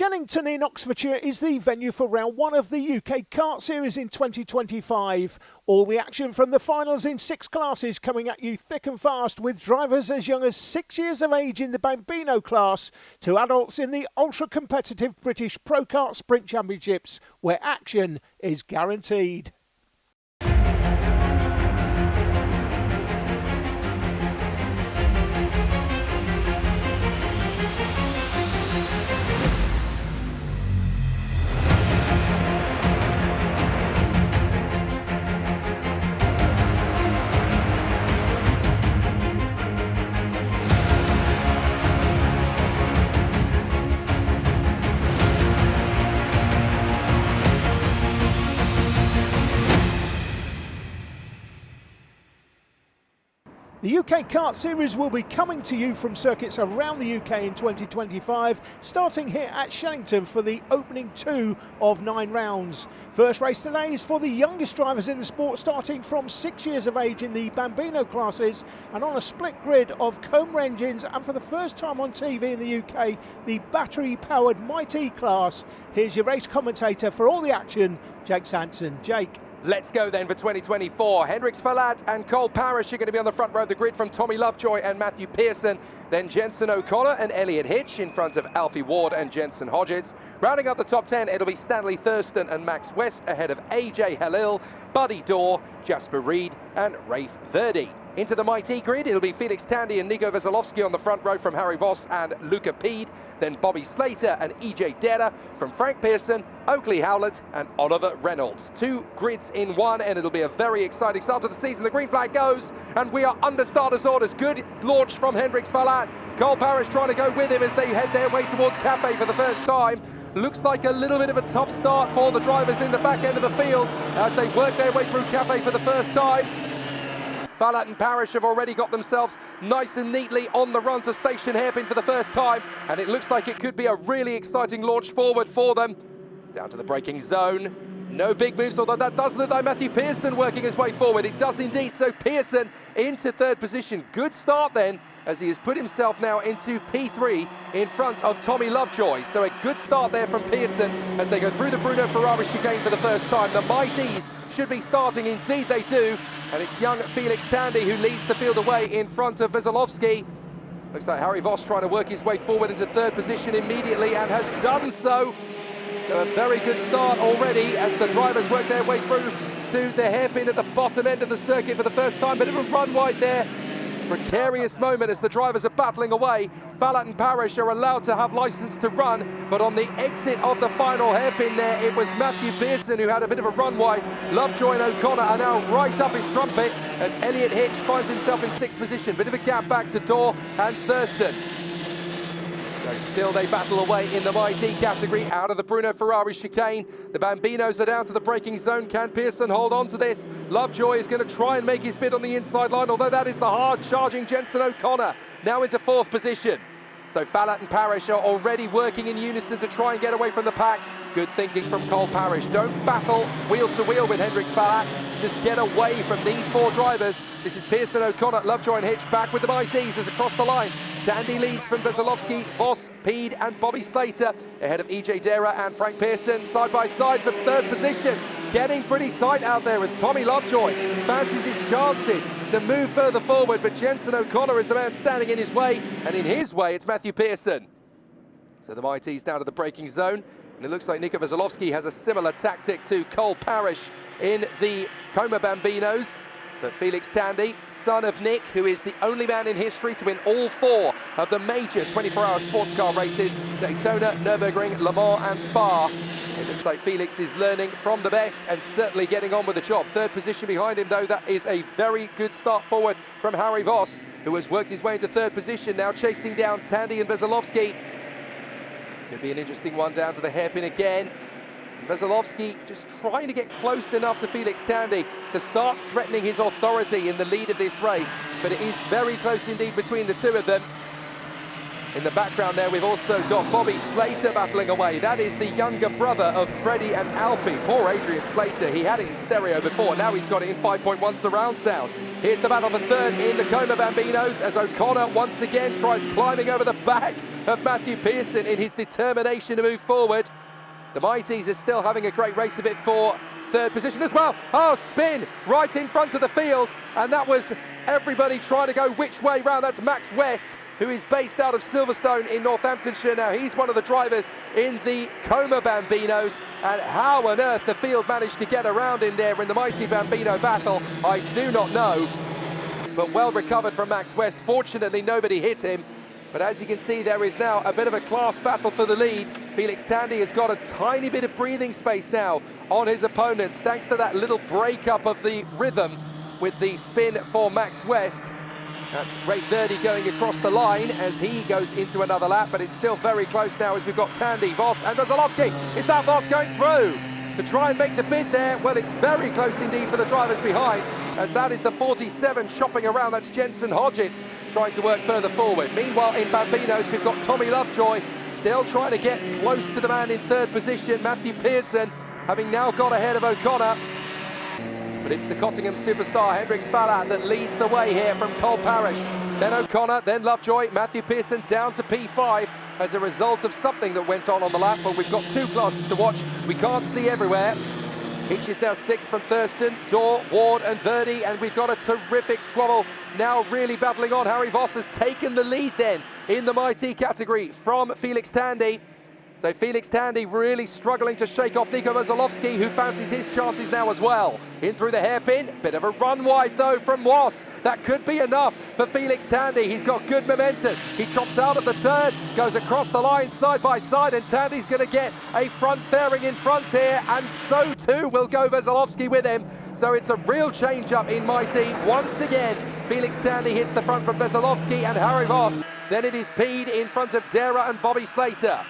Shenington in Oxfordshire is the venue for round one of the UK Kart Series in 2025. All the action from the finals in 6 classes coming at you thick and fast, with drivers as young as 6 years of age in the Bambino class to adults in the ultra-competitive British Pro Kart Sprint Championships, where action is guaranteed. The UK Kart Series will be coming to you from circuits around the UK in 2025, starting here at Shenington for the opening 2 of 9 rounds. First race today is for the youngest drivers in the sport, starting from 6 years of age in the Bambino classes and on a split grid of Cobra engines, and for the first time on TV in the UK, the battery-powered Mighty class. Here's your race commentator for all the action, Jake Sanson. Jake. Let's go then for 2024. Hendrik Svalat and Cole Parrish are going to be on the front row of the grid from Tommy Lovejoy and Matthew Pearson. Then Jensen O'Connor and Elliot Hitch in front of Alfie Ward and Jensen Hodgetts. Rounding up the top 10, it'll be Stanley Thurston and Max West ahead of AJ Halil, Buddy Dorr, Jasper Reed and Rafe Verdi. Into the Mighty grid, it'll be Felix Tandy and Nico Veselovsky on the front row from Harry Voss and Luca Peed. Then Bobby Slater and EJ Dera from Frank Pearson, Oakley Howlett and Oliver Reynolds. 2 grids in 1, and it'll be a very exciting start to the season. The green flag goes, and we are under starters' orders. Good launch from Hendrik Svalat. Cole Parrish trying to go with him as they head their way towards Cafe for the first time. Looks like a little bit of a tough start for the drivers in the back end of the field as they work their way through Cafe for the first time. Svalat and Parrish have already got themselves nice and neatly on the run to station hairpin for the first time, and it looks like it could be a really exciting launch forward for them. Down to the braking zone. No big moves, although that does look like Matthew Pearson working his way forward. It does indeed. So Pearson into 3rd position. Good start then, as he has put himself now into P3 in front of Tommy Lovejoy. So a good start there from Pearson as they go through the Bruno Ferrari chicane for the first time. The Mighties should be starting, indeed they do. And it's young Felix Tandy who leads the field away in front of Veselovsky. Looks like Harry Voss trying to work his way forward into 3rd position immediately, and has done so. So a very good start already as the drivers work their way through to the hairpin at the bottom end of the circuit for the first time. Bit of a run wide there. Precarious moment as the drivers are battling away. Svalat and Parrish are allowed to have license to run, but on the exit of the final hairpin there, it was Matthew Pearson who had a bit of a run wide. Lovejoy and O'Connor are now right up his trumpet as Elliot Hitch finds himself in 6th position. Bit of a gap back to Dorr and Thurston. So still they battle away in the Mighty category out of the Bruno Ferrari chicane. The Bambinos are down to the braking zone. Can Pearson hold on to this? Lovejoy is going to try and make his bid on the inside line, although that is the hard charging Jensen O'Connor now into 4th position. So Svalat and Parrish are already working in unison to try and get away from the pack. Good thinking from Cole Parrish. Don't battle wheel to wheel with Hendrik Svalat. Just get away from these 4 drivers. This is Pearson, O'Connor, Lovejoy and Hitch back with the Mighties as across the line. Tandy leads from Veselovsky, Voss, Peed and Bobby Slater ahead of EJ Dera and Frank Pearson side by side for 3rd position. Getting pretty tight out there as Tommy Lovejoy fancies his chances to move further forward, but Jensen O'Connor is the man standing in his way, and in his way it's Matthew Pearson. So the Mighties down to the braking zone, and it looks like Nico Veselovsky has a similar tactic to Cole Parrish in the Coma Bambinos. But Felix Tandy, son of Nick, who is the only man in history to win all 4 of the major 24-hour sports car races, Daytona, Nürburgring, Le Mans and Spa. It looks like Felix is learning from the best and certainly getting on with the job. 3rd position behind him, though. That is a very good start forward from Harry Voss, who has worked his way into 3rd position, now chasing down Tandy and Veselovsky. Could be an interesting one down to the hairpin again. Veselovsky just trying to get close enough to Felix Tandy to start threatening his authority in the lead of this race, but it is very close indeed between the 2 of them. In the background there, we've also got Bobby Slater battling away. That is the younger brother of Freddie and Alfie. Poor Adrian Slater, he had it in stereo before, now he's got it in 5.1 surround sound. Here's the battle for 3rd in the Coma Bambinos as O'Connor once again tries climbing over the back of Matthew Pearson in his determination to move forward. The Mighties are still having a great race of it for third position as well. Oh, spin right in front of the field, and that was everybody trying to go which way round. That's Max West, who is based out of Silverstone in Northamptonshire. Now he's one of the drivers in the Coma Bambinos, and how on earth the field managed to get around in there in the mighty Bambino battle, I do not know. But well recovered from Max West. Fortunately, nobody hit him. But as you can see, there is now a bit of a class battle for the lead. Felix Tandy has got a tiny bit of breathing space now on his opponents, thanks to that little break-up of the rhythm with the spin for Max West. That's Ray Verdi going across the line as he goes into another lap, but it's still very close now as we've got Tandy, Voss and Veselowski. Is that Voss going through to try and make the bid there? Well, it's very close indeed for the drivers behind, as that is the 47 shopping around. That's Jensen Hodgetts trying to work further forward. Meanwhile, in Bambinos, we've got Tommy Lovejoy still trying to get close to the man in third position, Matthew Pearson, having now got ahead of O'Connor. But it's the Cottingham superstar, Hendrix Fallat, that leads the way here from Cole Parrish. Then O'Connor, then Lovejoy, Matthew Pearson down to P5 as a result of something that went on the lap. But we've got two classes to watch. We can't see everywhere. Hitch is now sixth from Thurston, Dorr, Ward and Verdi, and we've got a terrific squabble now really battling on. Harry Voss has taken the lead then in the mighty category from Felix Tandy. So Felix Tandy really struggling to shake off Nico Veselowski, who fancies his chances now as well. In through the hairpin, bit of a run wide though from Wass. That could be enough for Felix Tandy. He's got good momentum. He chops out of the turn, goes across the line side by side, and Tandy's going to get a front fairing in front here, and so too will go Veselowski with him. So it's a real change-up in Mighty. Once again, Felix Tandy hits the front from Veselowski and Harry Voss. Then it is Pede in front of Dara and Bobby Slater.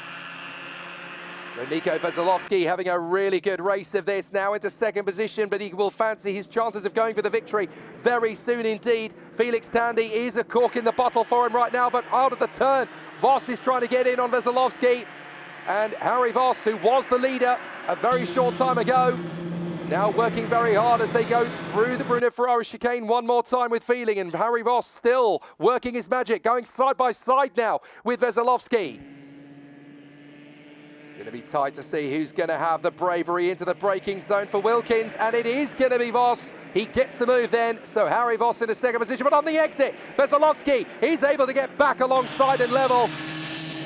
So Nico Veselowski having a really good race of this, now into second position, but he will fancy his chances of going for the victory very soon indeed. Felix Tandy is a cork in the bottle for him right now, but out of the turn, Voss is trying to get in on Veselowski. And Harry Voss, who was the leader a very short time ago, now working very hard as they go through the Bruno Ferrari chicane one more time with feeling, and Harry Voss still working his magic, going side by side now with Veselowski. Going to be tight to see who's going to have the bravery into the braking zone for Wilkins, and it is going to be Voss. He gets the move then, so Harry Voss in a second position, but on the exit, Veselowski, he's able to get back alongside and level.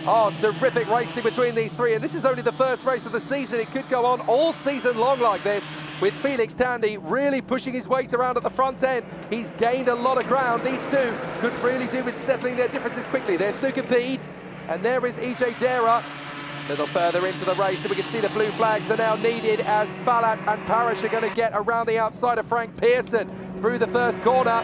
Oh, terrific racing between these three, and this is only the first race of the season. It could go on all season long like this, with Felix Tandy really pushing his weight around at the front end. He's gained a lot of ground. These two could really do with settling their differences quickly. There's Luca Pede, and there is EJ Dara. A little further into the race, and we can see the blue flags are now needed as Fallat and Parrish are going to get around the outside of Frank Pearson through the first corner.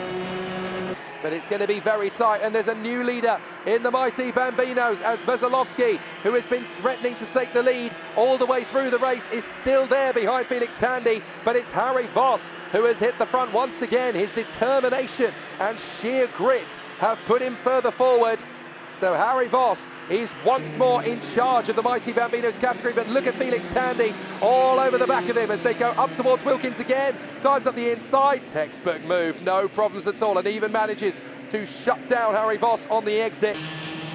But it's going to be very tight, and there's a new leader in the mighty Bambinos as Veselowski, who has been threatening to take the lead all the way through the race, is still there behind Felix Tandy, but it's Harry Voss who has hit the front once again. His determination and sheer grit have put him further forward. So Harry Voss is once more in charge of the mighty Bambinos category, but look at Felix Tandy all over the back of him as they go up towards Wilkins again, dives up the inside, textbook move, no problems at all, and even manages to shut down Harry Voss on the exit.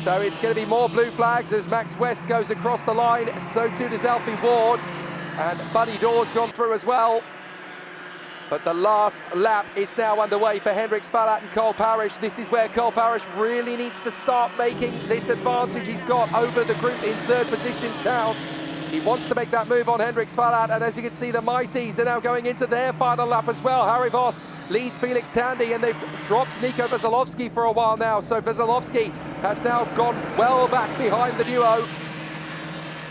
So it's going to be more blue flags as Max West goes across the line, so too does Alfie Ward, and Buddy Dorr's gone through as well. But the last lap is now underway for Hendrix Fallat and Cole Parrish. This is where Cole Parrish really needs to start making this advantage he's got over the group in third position count. He wants to make that move on Hendrix Fallat, and as you can see, the Mighties are now going into their final lap as well. Harry Voss leads Felix Tandy, and they've dropped Nico Veselowski for a while now. So Veselowski has now gone well back behind the duo.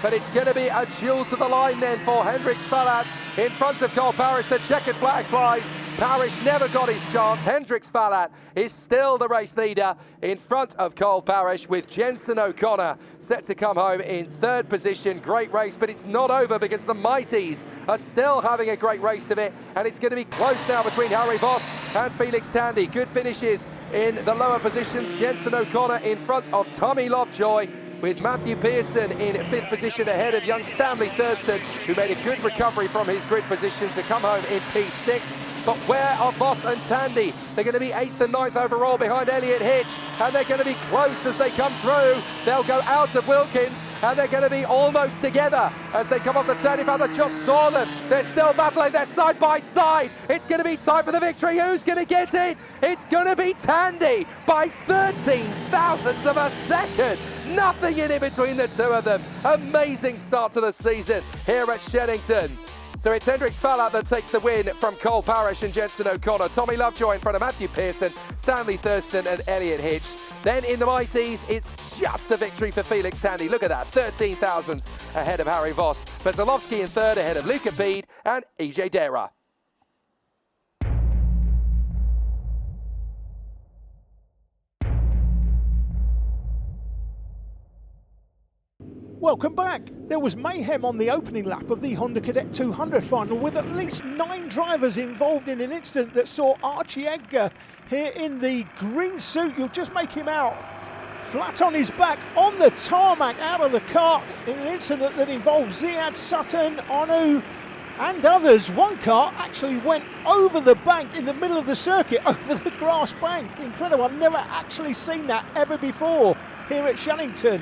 But it's going to be a duel to the line then for Hendrix Fallat in front of Cole Parrish. The checkered flag flies. Parrish never got his chance. Hendrix Fallat is still the race leader in front of Cole Parrish, with Jensen O'Connor set to come home in third position. Great race, but it's not over because the Mighties are still having a great race of it, and it's going to be close now between Harry Voss and Felix Tandy. Good finishes in the lower positions. Jensen O'Connor in front of Tommy Lovejoy. with Matthew Pearson in 5th position ahead of young Stanley Thurston, who made a good recovery from his grid position to come home in P6. But where are Voss and Tandy? They're going to be 8th and 9th overall behind Elliott Hitch, and they're going to be close as they come through. They'll go out of Wilkins, and they're going to be almost together as they come off the turn. In fact, I just saw them. They're still battling. They're side by side. It's going to be time for the victory. Who's going to get it? It's going to be Tandy by 13 thousandths of a second. Nothing in between the two of them. Amazing start to the season here at Shenington. So it's Hendrix Fallat that takes the win from Cole Parrish and Jenson O'Connor. Tommy Lovejoy in front of Matthew Pearson, Stanley Thurston and Elliott Hitch. Then in the Mighties, it's just the victory for Felix Tandy. Look at that, 13 thousandths ahead of Harry Voss. Veselovsky in 3rd ahead of Luca Bede and EJ Dera. Welcome back. There was mayhem on the opening lap of the Honda Cadet 200 final, with at least 9 drivers involved in an incident that saw Archie Edgar here in the green suit. You'll just make him out flat on his back on the tarmac out of the kart in an incident that involved Ziad, Sutton, Onu and others. One car actually went over the bank in the middle of the circuit, over the grass bank. Incredible. I've never actually seen that ever before here at Shenington.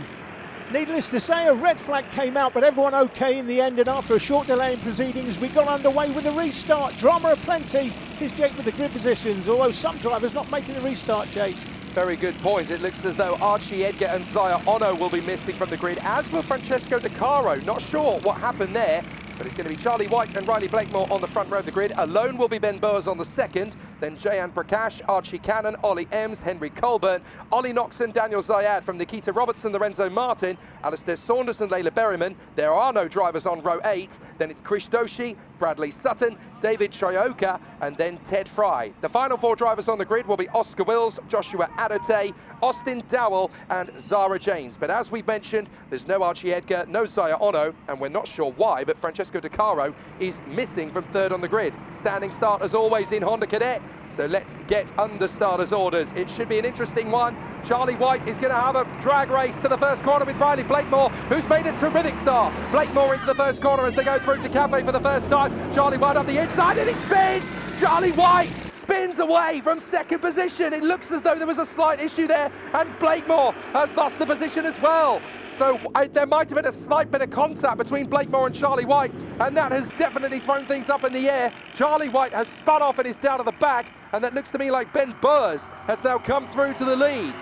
Needless to say, a red flag came out, but everyone okay in the end, and after a short delay in proceedings, we got underway with the restart. Drama aplenty. Here's Jake with the grid positions, although some drivers not making the restart, Jake. Very good point. It looks as though Archie Edgar and Zaya Ono will be missing from the grid, as will Francesco De Caro. Not sure what happened there, but it's going to be Charlie White and Riley Blakemore on the front row of the grid. Alone will be Ben Boers on the second, then Jayan Prakash, Archie Cannon, Ollie Ems, Henry Colburn, Ollie Knox and Daniel Zayad from Nikita Robertson, Lorenzo Martin, Alistair Saunders and Layla Berryman. There are no drivers on row 8. Then it's Krish Doshi, Bradley Sutton, David Chioka, and then Ted Fry. The final 4 drivers on the grid will be Oscar Wills, Joshua Adote, Austin Dowell and Zara James. But as we've mentioned, there's no Archie Edgar, no Zaya Ono, and we're not sure why, but Francesco De Caro is missing from 3rd on the grid. Standing start as always in Honda Cadet, so let's get under starters orders. It should be an interesting one. Charlie White is going to have a drag race to the first corner with Riley Blakemore, who's made a terrific start. Blakemore into the first corner as they go through to Cafe for the first time. Charlie White up the inside and he spins! Charlie White spins away from 2nd position. It looks as though there was a slight issue there, and Blakemore has lost the position as well. So there might have been a slight bit of contact between Blakemore and Charlie White, and that has definitely thrown things up in the air. Charlie White has spun off and is down at the back, and that looks to me like Ben Boers has now come through to the lead.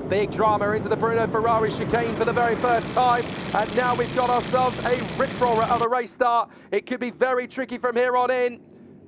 Big drama into the Bruno Ferrari chicane for the very first time, and now we've got ourselves a rip-roarer of a race start. It could be very tricky from here on in,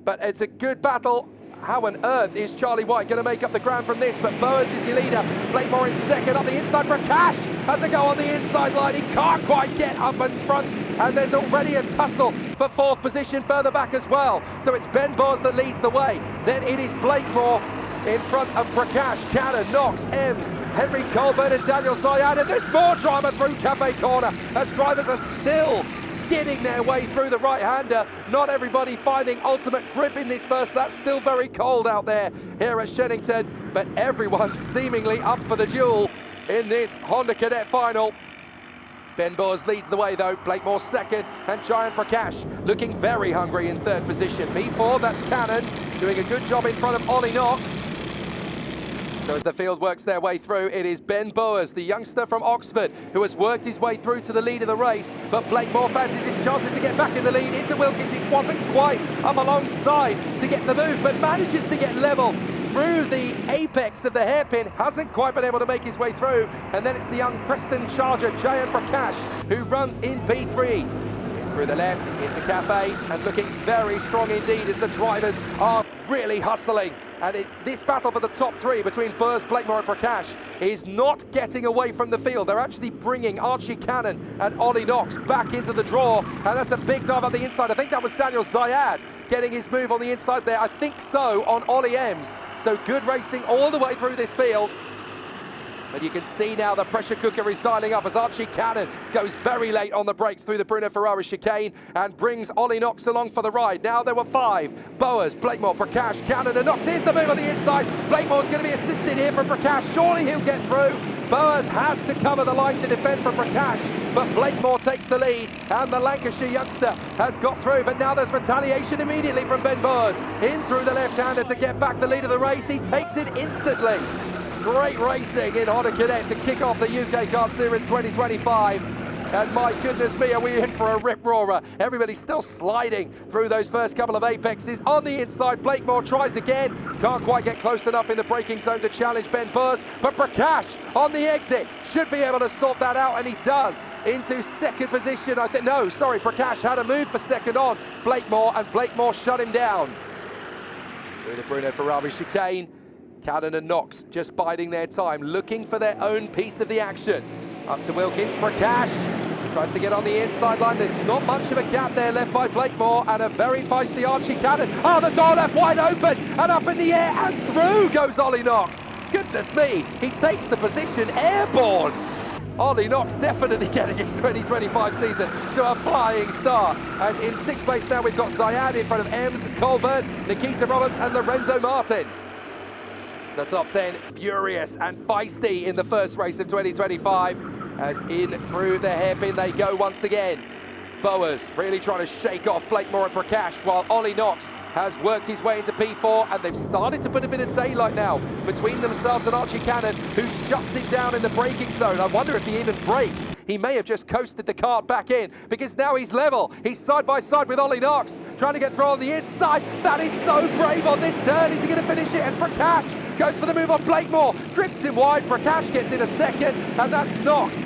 but it's a good battle. How on earth is Charlie White going to make up the ground from this? But Boers is your leader. Blakemore in second. Up the inside for Cash. Has a go on the inside line. He can't quite get up in front. And there's already a tussle for 4th position further back as well. So it's Ben Boers that leads the way. Then it is Blakemore in front of Prakash, Cannon, Knox, Ems, Henry Colburn and Daniel Zayad. And there's more drama through Cafe Corner as drivers are still skidding their way through the right-hander. Not everybody finding ultimate grip in this first lap. Still very cold out there here at Shenington, but everyone's seemingly up for the duel in this Honda Cadet final. Ben Boers leads the way though, Blakemore second, and Giant Prakash looking very hungry in 3rd position. P4, that's Cannon, doing a good job in front of Ollie Knox. So as the field works their way through, it is Ben Boers, the youngster from Oxford, who has worked his way through to the lead of the race. But Blakemore fancies his chances to get back in the lead into Wilkins. It wasn't quite up alongside to get the move, but manages to get level through the apex of the hairpin. Hasn't quite been able to make his way through. And then it's the young Preston Charger, Jayan Prakash, who runs in P3. Through the left into Cafe, and looking very strong indeed as the drivers are really hustling. And this battle for the top 3 between Boers, Blakemore and Prakash is not getting away from the field. They're actually bringing Archie Cannon and Ollie Knox back into the draw, and that's a big dive on the inside. I think that was Daniel Zayad getting his move on the inside there. I think so, on Ollie Ems. So good racing all the way through this field. But you can see now the pressure cooker is dialing up as Archie Cannon goes very late on the brakes through the Bruno Ferrari chicane and brings Ollie Knox along for the ride. Now there were 5. Boers, Blakemore, Prakash, Cannon and Knox. Here's the move on the inside. Blakemore's going to be assisted here from Prakash. Surely he'll get through. Boas has to cover the line to defend from Prakash, but Blakemore takes the lead, and the Lancashire youngster has got through, but now there's retaliation immediately from Ben Boas. In through the left-hander to get back the lead of the race. He takes it instantly. Great racing in Honda Cadet to kick off the UK Kart Series 2025. And my goodness me, are we in for a rip-roarer. Everybody's still sliding through those first couple of apexes. On the inside, Blakemore tries again. Can't quite get close enough in the braking zone to challenge Ben Boas. But Prakash on the exit should be able to sort that out, and he does. Into second position, I think. No, sorry, Prakash had a move for second on Blakemore, and Blakemore shut him down. Through the Bruno Ferrari chicane. Cannon and Knox just biding their time, looking for their own piece of the action. Up to Wilkins, Prakash tries to get on the inside line. There's not much of a gap there left by Blakemore, and a very feisty Archie Cannon. Oh, the door left wide open, and up in the air, and through goes Ollie Knox. Goodness me, he takes the position airborne. Ollie Knox definitely getting his 2025 season to a flying start. As in sixth place now, we've got Zayad in front of Ems, Colburn, Nikita Roberts, and Lorenzo Martin. The top 10 furious and feisty in the first race of 2025, as in through the hairpin they go once again. Boas really trying to shake off Blakemore and Prakash, while Ollie Knox has worked his way into P4, and they've started to put a bit of daylight now between themselves and Archie Cannon, who shuts it down in the braking zone. I wonder if he even braked. He may have just coasted the kart back in, because now he's level. He's side by side with Ollie Knox, trying to get through on the inside. That is so brave on this turn. Is he going to finish it as Prakash goes for the move on Blakemore? Drifts him wide. Prakash gets in a second, and that's Knox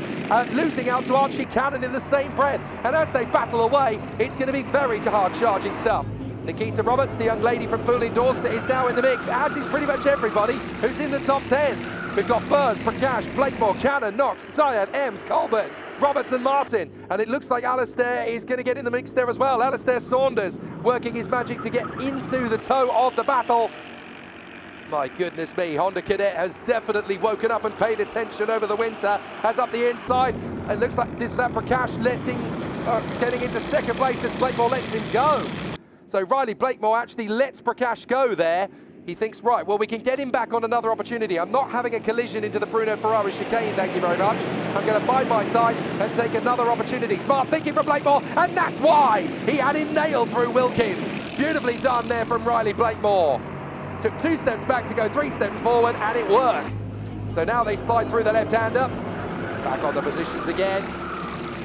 losing out to Archie Cannon in the same breath. And as they battle away, it's going to be very hard charging stuff. Nikita Roberts, the young lady from Poole in Dorset, is now in the mix, as is pretty much everybody who's in the top 10. We've got Boas, Prakash, Blakemore, Cannon, Knox, Zayad, Ems, Colbert, Roberts and Martin. And it looks like Alistair is going to get in the mix there as well. Alistair Saunders working his magic to get into the toe of the battle. My goodness me, Honda Cadet has definitely woken up and paid attention over the winter. As up the inside, it looks like this is that Prakash getting into second place as Blakemore lets him go. So Riley Blakemore actually lets Prakash go there. He thinks, right, well, we can get him back on another opportunity. I'm not having a collision into the Bruno Ferrari chicane, thank you very much. I'm going to bide my time and take another opportunity. Smart thinking from Blakemore, and that's why he had him nailed through Wilkins. Beautifully done there from Riley Blakemore. Took 2 steps back to go 3 steps forward, and it works. So now they slide through the left-hander. Back on the positions again.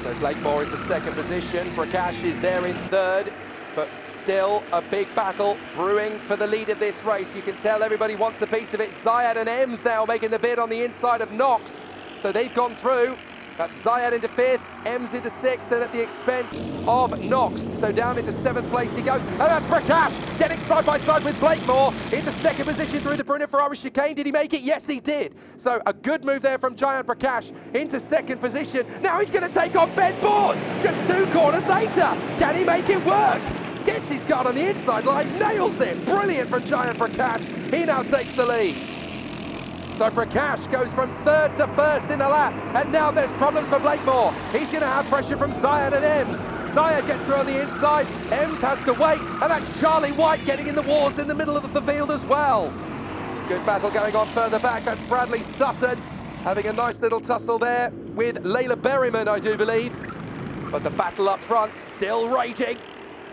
So Blakemore into second position. Prakash is there in third. But still a big battle brewing for the lead of this race. You can tell everybody wants a piece of it. Zayad and Ems now making the bid on the inside of Knox. So they've gone through. That's Zayad into 5th, Ems into 6th, and at the expense of Knox. So down into 7th place he goes. And that's Prakash getting side by side with Blakemore into second position through the Bruno Ferrari chicane. Did he make it? Yes, he did. So a good move there from Giant Prakash into second position. Now he's going to take on Ben Boas just 2 corners later. Can he make it work? Gets his card on the inside line, nails it. Brilliant from Giant Prakash. He now takes the lead. So Prakash goes from 3rd to 1st in the lap, and now there's problems for Blakemore. He's going to have pressure from Zayad and Ems. Zayad gets through on the inside, Ems has to wait, and that's Charlie White getting in the wars in the middle of the field as well. Good battle going on further back. That's Bradley Sutton having a nice little tussle there with Layla Berryman, I do believe. But the battle up front still raging.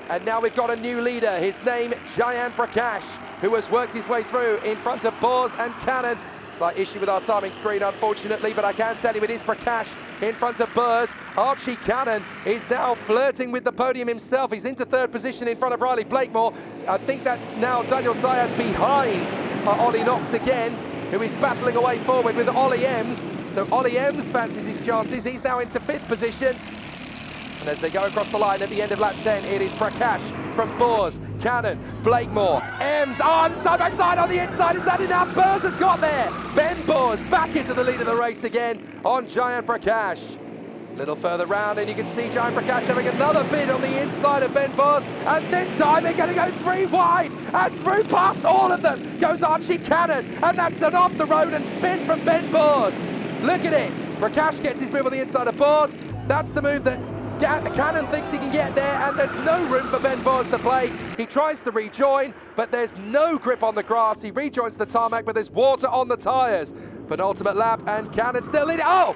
And now we've got a new leader, his name Giant Prakash, who has worked his way through in front of Boas and Cannon. Slight issue with our timing screen, unfortunately, but I can tell you it is Prakash in front of Boas. Archie Cannon is now flirting with the podium himself. He's into 3rd position in front of Riley Blakemore. I think that's now Daniel Zayad behind Ollie Knox again, who is battling away forward with Ollie Ems. So Ollie Ems fancies his chances. He's now into 5th position. And as they go across the line at the end of lap 10, it is Prakash from Boas, Cannon, Blakemore, Ems on side by side on the inside. Is that enough? Boas has got there. Ben Boas back into the lead of the race again on Giant Prakash. A little further round, and you can see Giant Prakash having another bid on the inside of Ben Boas. And this time they're going to go 3 wide. As through past all of them goes Archie Cannon. And that's an off the road and spin from Ben Boas. Look at it. Prakash gets his move on the inside of Boas. That's the move that Cannon thinks he can get there, and there's no room for Ben Boas to play. He tries to rejoin, but there's no grip on the grass. He rejoins the tarmac, but there's water on the tyres. Penultimate lap, and Cannon still leading. Oh!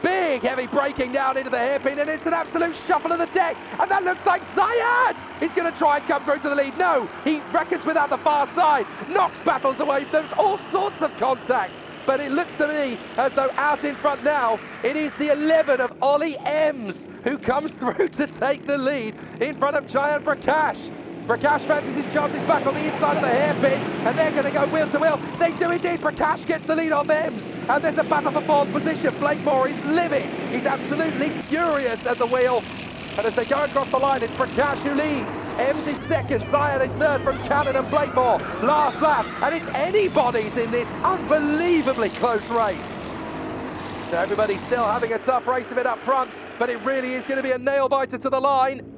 Big heavy braking down into the hairpin, and it's an absolute shuffle of the deck, and that looks like Zayed is going to try and come through to the lead. No, he reckons without the far side. Knox battles away. There's all sorts of contact, but it looks to me as though out in front now, it is the 11 of Ollie Ems who comes through to take the lead in front of Giant Prakash. Prakash fancies his chances back on the inside of the hairpin, and they're going to go wheel to wheel. They do indeed. Prakash gets the lead off Ems, and there's a battle for fourth position. Blakemore is living. He's absolutely furious at the wheel. And as they go across the line, it's Prakash who leads. Ems is second, Zayed is third from Cannon and Blakemore. Last lap, and it's anybody's in this unbelievably close race. So everybody's still having a tough race of it up front, but it really is going to be a nail-biter to the line.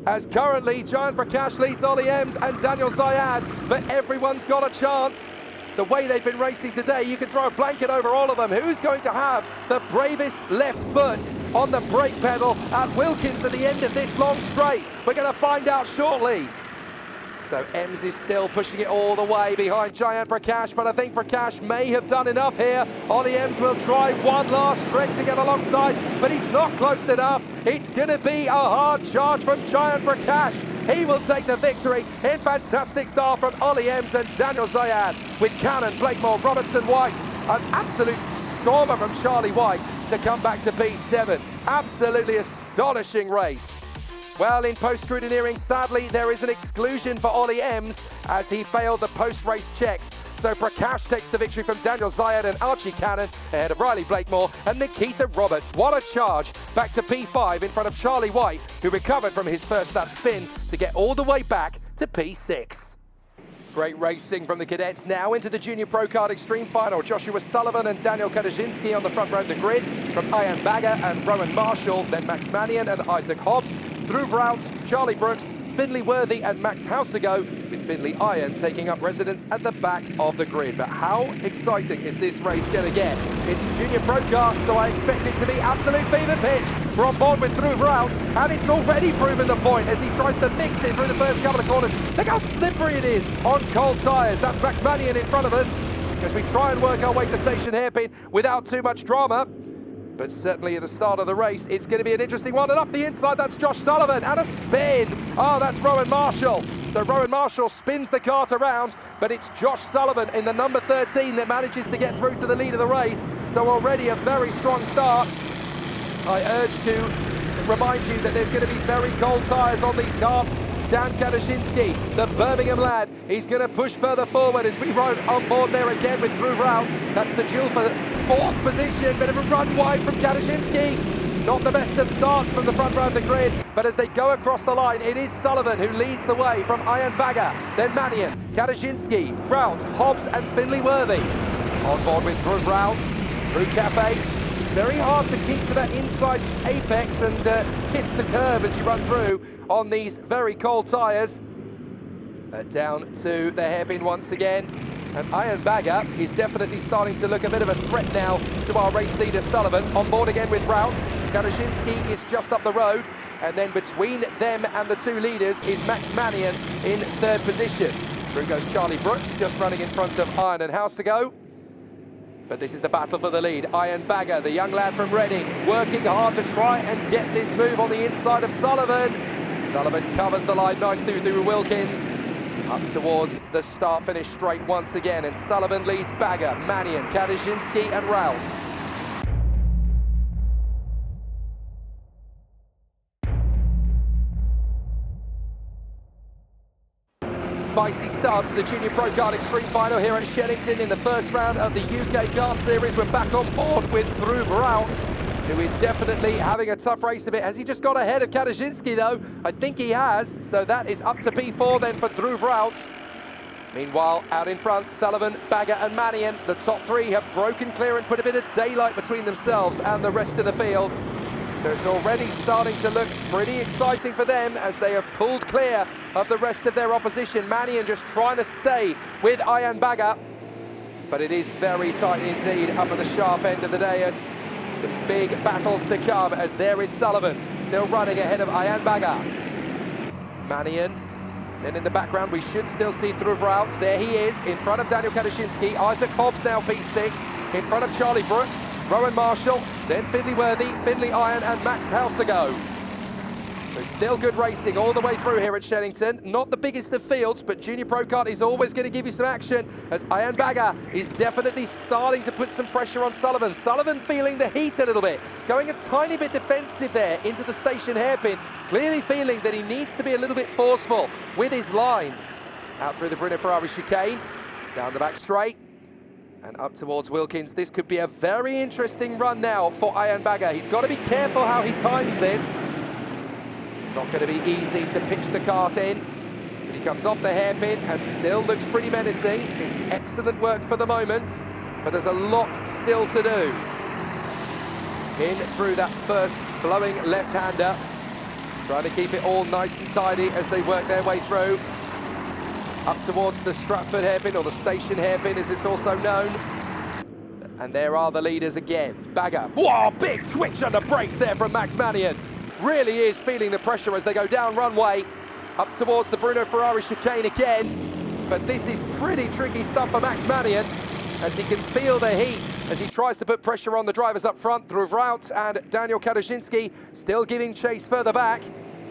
As currently, Giant Prakash leads Ollie Ems and Daniel Zayed, but everyone's got a chance. The way they've been racing today, you can throw a blanket over all of them. Who's going to have the bravest left foot on the brake pedal at Wilkins at the end of this long straight? We're going to find out shortly. So Ems is still pushing it all the way behind Giant Prakash, but I think Prakash may have done enough here. Ollie Ems will try one last trick to get alongside, but he's not close enough. It's going to be a hard charge from Giant Prakash. He will take the victory in fantastic style from Ollie Ems and Daniel Zayed, with Cannon, Blakemore, Robertson, White. An absolute stormer from Charlie White to come back to P7. Absolutely astonishing race. Well, in post-scrutineering, sadly, there is an exclusion for Ollie Ems as he failed the post-race checks. So Prakash takes the victory from Daniel Zayed and Archie Cannon ahead of Riley Blakemore and Nikita Roberts. What a charge back to P5 in front of Charlie White, who recovered from his first lap spin to get all the way back to P6. Great racing from the cadets now into the Junior Pro Kart Extreme Final. Joshua Sullivan and Daniel Kadaszynski on the front row of the grid from Ian Bagger and Rowan Marshall, then Max Mannion and Isaac Hobbs, Dhruv Raut, Charlie Brooks, Finley Worthy and Max Hausago, with Finley Iron taking up residence at the back of the grid. But how exciting is this race going to get? It's a Junior Pro Kart, so I expect it to be absolute fever pitch. We're on board with Dhruv Raut, and it's already proven the point as he tries to mix it through the first couple of corners. Look how slippery it is on cold tyres. That's Max Mannion in front of us as we try and work our way to station hairpin without too much drama. But certainly at the start of the race, it's going to be an interesting one. And up the inside, that's Josh Sullivan, and a spin. Oh, that's Rowan Marshall. So Rowan Marshall spins the kart around, but it's Josh Sullivan in the number 13 that manages to get through to the lead of the race. So already a very strong start. I urge to remind you that there's going to be very cold tyres on these karts. Dan Kadaszynski, the Birmingham lad, he's going to push further forward as we run on board there again with Dhruv Raut. That's the duel for fourth position. Bit of a run wide from Kadaszynski. Not the best of starts from the front row of the grid, but as they go across the line, it is Sullivan who leads the way from Ian Bagger, then Mannion, Kadaszynski, Raut, Hobbs and Finley Worthy. On board with Dhruv Raut, through Cafe. It's very hard to keep to that inside apex and kiss the curb as you run through on these very cold tyres. Down to the hairpin once again. And Ian Bagger is definitely starting to look a bit of a threat now to our race leader Sullivan. On board again with Raut. Kadaszynski is just up the road. And then between them and the two leaders is Max Mannion in third position. Through goes Charlie Brooks, just running in front of Iron and Hausago. But this is the battle for the lead. Ian Bagger, the young lad from Reading, working hard to try and get this move on the inside of Sullivan. Sullivan covers the line nicely through Wilkins. Up towards the start-finish straight once again, and Sullivan leads Bagger, Mannion, Kadaszynski and Raut. Spicy start to the Junior Pro Kart Extreme Final here at Shenington in the first round of the UK Kart Series. We're back on board with Dhruv Raut, who is definitely having a tough race of it. Has he just got ahead of Kadaszynski though? I think he has, so that is up to P4 then for Dhruv Raut. Meanwhile, out in front, Sullivan, Bagger and Mannion. The top three have broken clear and put a bit of daylight between themselves and the rest of the field. So it's already starting to look pretty exciting for them as they have pulled clear of the rest of their opposition. Mannion just trying to stay with Ian Bagger. But it is very tight indeed up at the sharp end of the dais. Some big battles to come as there is Sullivan still running ahead of Ian Bagger. Mannion. Then in the background we should still see Dhruv Raut. There he is in front of Daniel Kadaszynski. Isaac Hobbs now P6. in front of Charlie Brooks, Rowan Marshall, then Findlay Worthy, Findlay Iron and Max Halsago. So still good racing all the way through here at Shenington. Not the biggest of fields, but Junior Pro Kart is always going to give you some action, as Ian Bagger is definitely starting to put some pressure on Sullivan. Sullivan feeling the heat a little bit, going a tiny bit defensive there into the station hairpin, clearly feeling that he needs to be a little bit forceful with his lines. Out through the Bruno Ferrari chicane, down the back straight, and up towards Wilkins. This could be a very interesting run now for Ian Bagger. He's got to be careful how he times this. Not going to be easy to pitch the kart in, but he comes off the hairpin and still looks pretty menacing. It's excellent work for the moment, but there's a lot still to do. In through that first flowing left-hander, trying to keep it all nice and tidy as they work their way through. Up towards the Stratford hairpin, or the station hairpin as it's also known. And there are the leaders again. Bagger, whoa, big twitch under brakes there from Max Mannion. Really is feeling the pressure as they go down runway, up towards the Bruno Ferrari chicane again. But this is pretty tricky stuff for Max Mannion, as he can feel the heat as he tries to put pressure on the drivers up front through Vrout and Daniel Kadaszynski, still giving chase further back.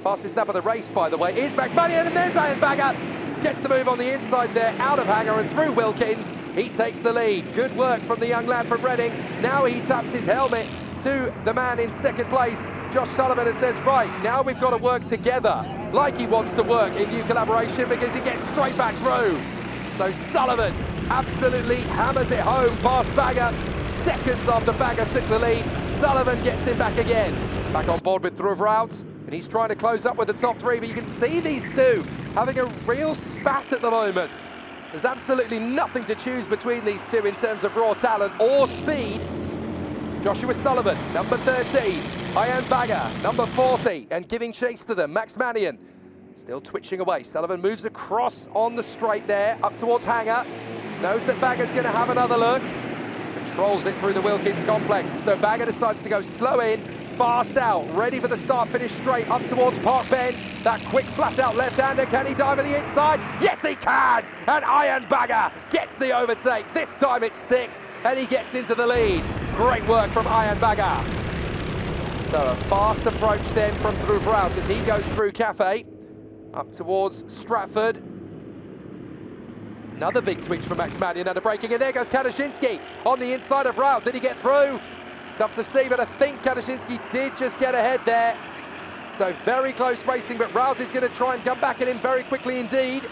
Fastest lap of the race, by the way, is Max Mannion, and there's Ian Bagger. Gets the move on the inside there, out of hanger and through Wilkins. He takes the lead. Good work from the young lad from Reading. Now he taps his helmet to the man in second place, Josh Sullivan, and says, right, now we've got to work together like he wants to work in new collaboration, because he gets straight back through. So Sullivan absolutely hammers it home past Bagger. Seconds after Bagger took the lead, Sullivan gets him back again. Back on board with Throughout, and he's trying to close up with the top three, but you can see these two having a real spat at the moment. There's absolutely nothing to choose between these two in terms of raw talent or speed. Joshua Sullivan, number 13, Ian Bagger, number 40, and giving chase to them, Max Mannion, still twitching away. Sullivan moves across on the straight there, up towards hanger, knows that Bagger's going to have another look, controls it through the Wilkins complex, so Bagger decides to go slow in, fast out, ready for the start-finish straight, up towards Park Bend. That quick flat-out left-hander, can he dive at the inside? Yes, he can! And Ian Bagger gets the overtake. This time it sticks, and he gets into the lead. Great work from Ian Bagger. So a fast approach then from Throughout as he goes through Cafe, up towards Stratford. Another big twitch from Max Mannion under braking, and there goes Kadaszynski on the inside of Rout. Did he get through? Tough to see, but I think Kadaszynski did just get ahead there. So very close racing, but Rout is going to try and come back at him very quickly indeed.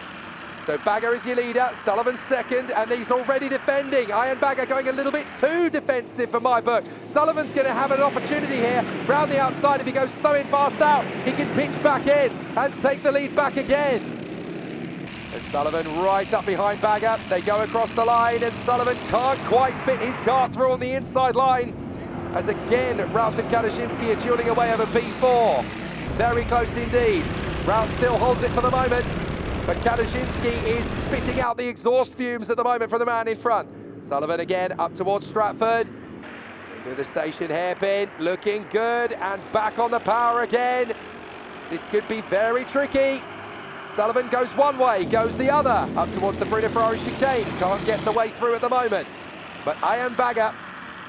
So Bagger is your leader, Sullivan second, and he's already defending. Ian Bagger going a little bit too defensive for my book. Sullivan's going to have an opportunity here. Round the outside, if he goes slow in, fast out, he can pitch back in and take the lead back again. So Sullivan right up behind Bagger. They go across the line, and Sullivan can't quite fit his car through on the inside line, as again, Rout and Kadaszynski are dueling away over B4. Very close indeed. Rout still holds it for the moment, but Kadaszynski is spitting out the exhaust fumes at the moment for the man in front. Sullivan again up towards Stratford. Through the station hairpin, looking good, and back on the power again. This could be very tricky. Sullivan goes one way, goes the other, up towards the Bruno Ferrari chicane. Can't get the way through at the moment. But Ian Bagger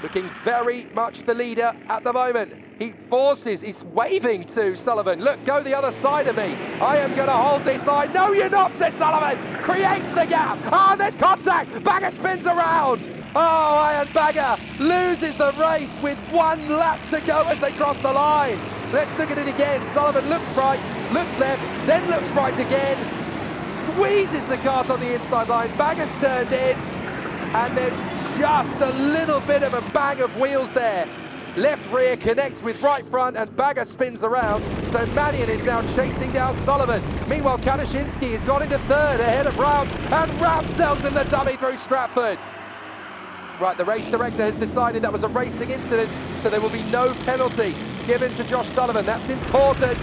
looking very much the leader at the moment. He forces, he's waving to Sullivan. Look, go the other side of me. I am going to hold this line. No, you're not, says Sullivan. Creates the gap. Ah, there's contact. Bagger spins around. Oh, Ian Bagger loses the race with 1 lap to go as they cross the line. Let's look at it again. Sullivan looks right, looks left, then looks right again. Squeezes the kart on the inside line. Bagger's turned in, and there's just a little bit of a bang of wheels there. Left rear connects with right front, and Bagger spins around. So Mannion is now chasing down Sullivan. Meanwhile, Kadaszynski has gone into third ahead of Rout, and Rout sells him the dummy through Stratford. Right, the race director has decided that was a racing incident, so there will be no penalty given to Josh Sullivan. That's important.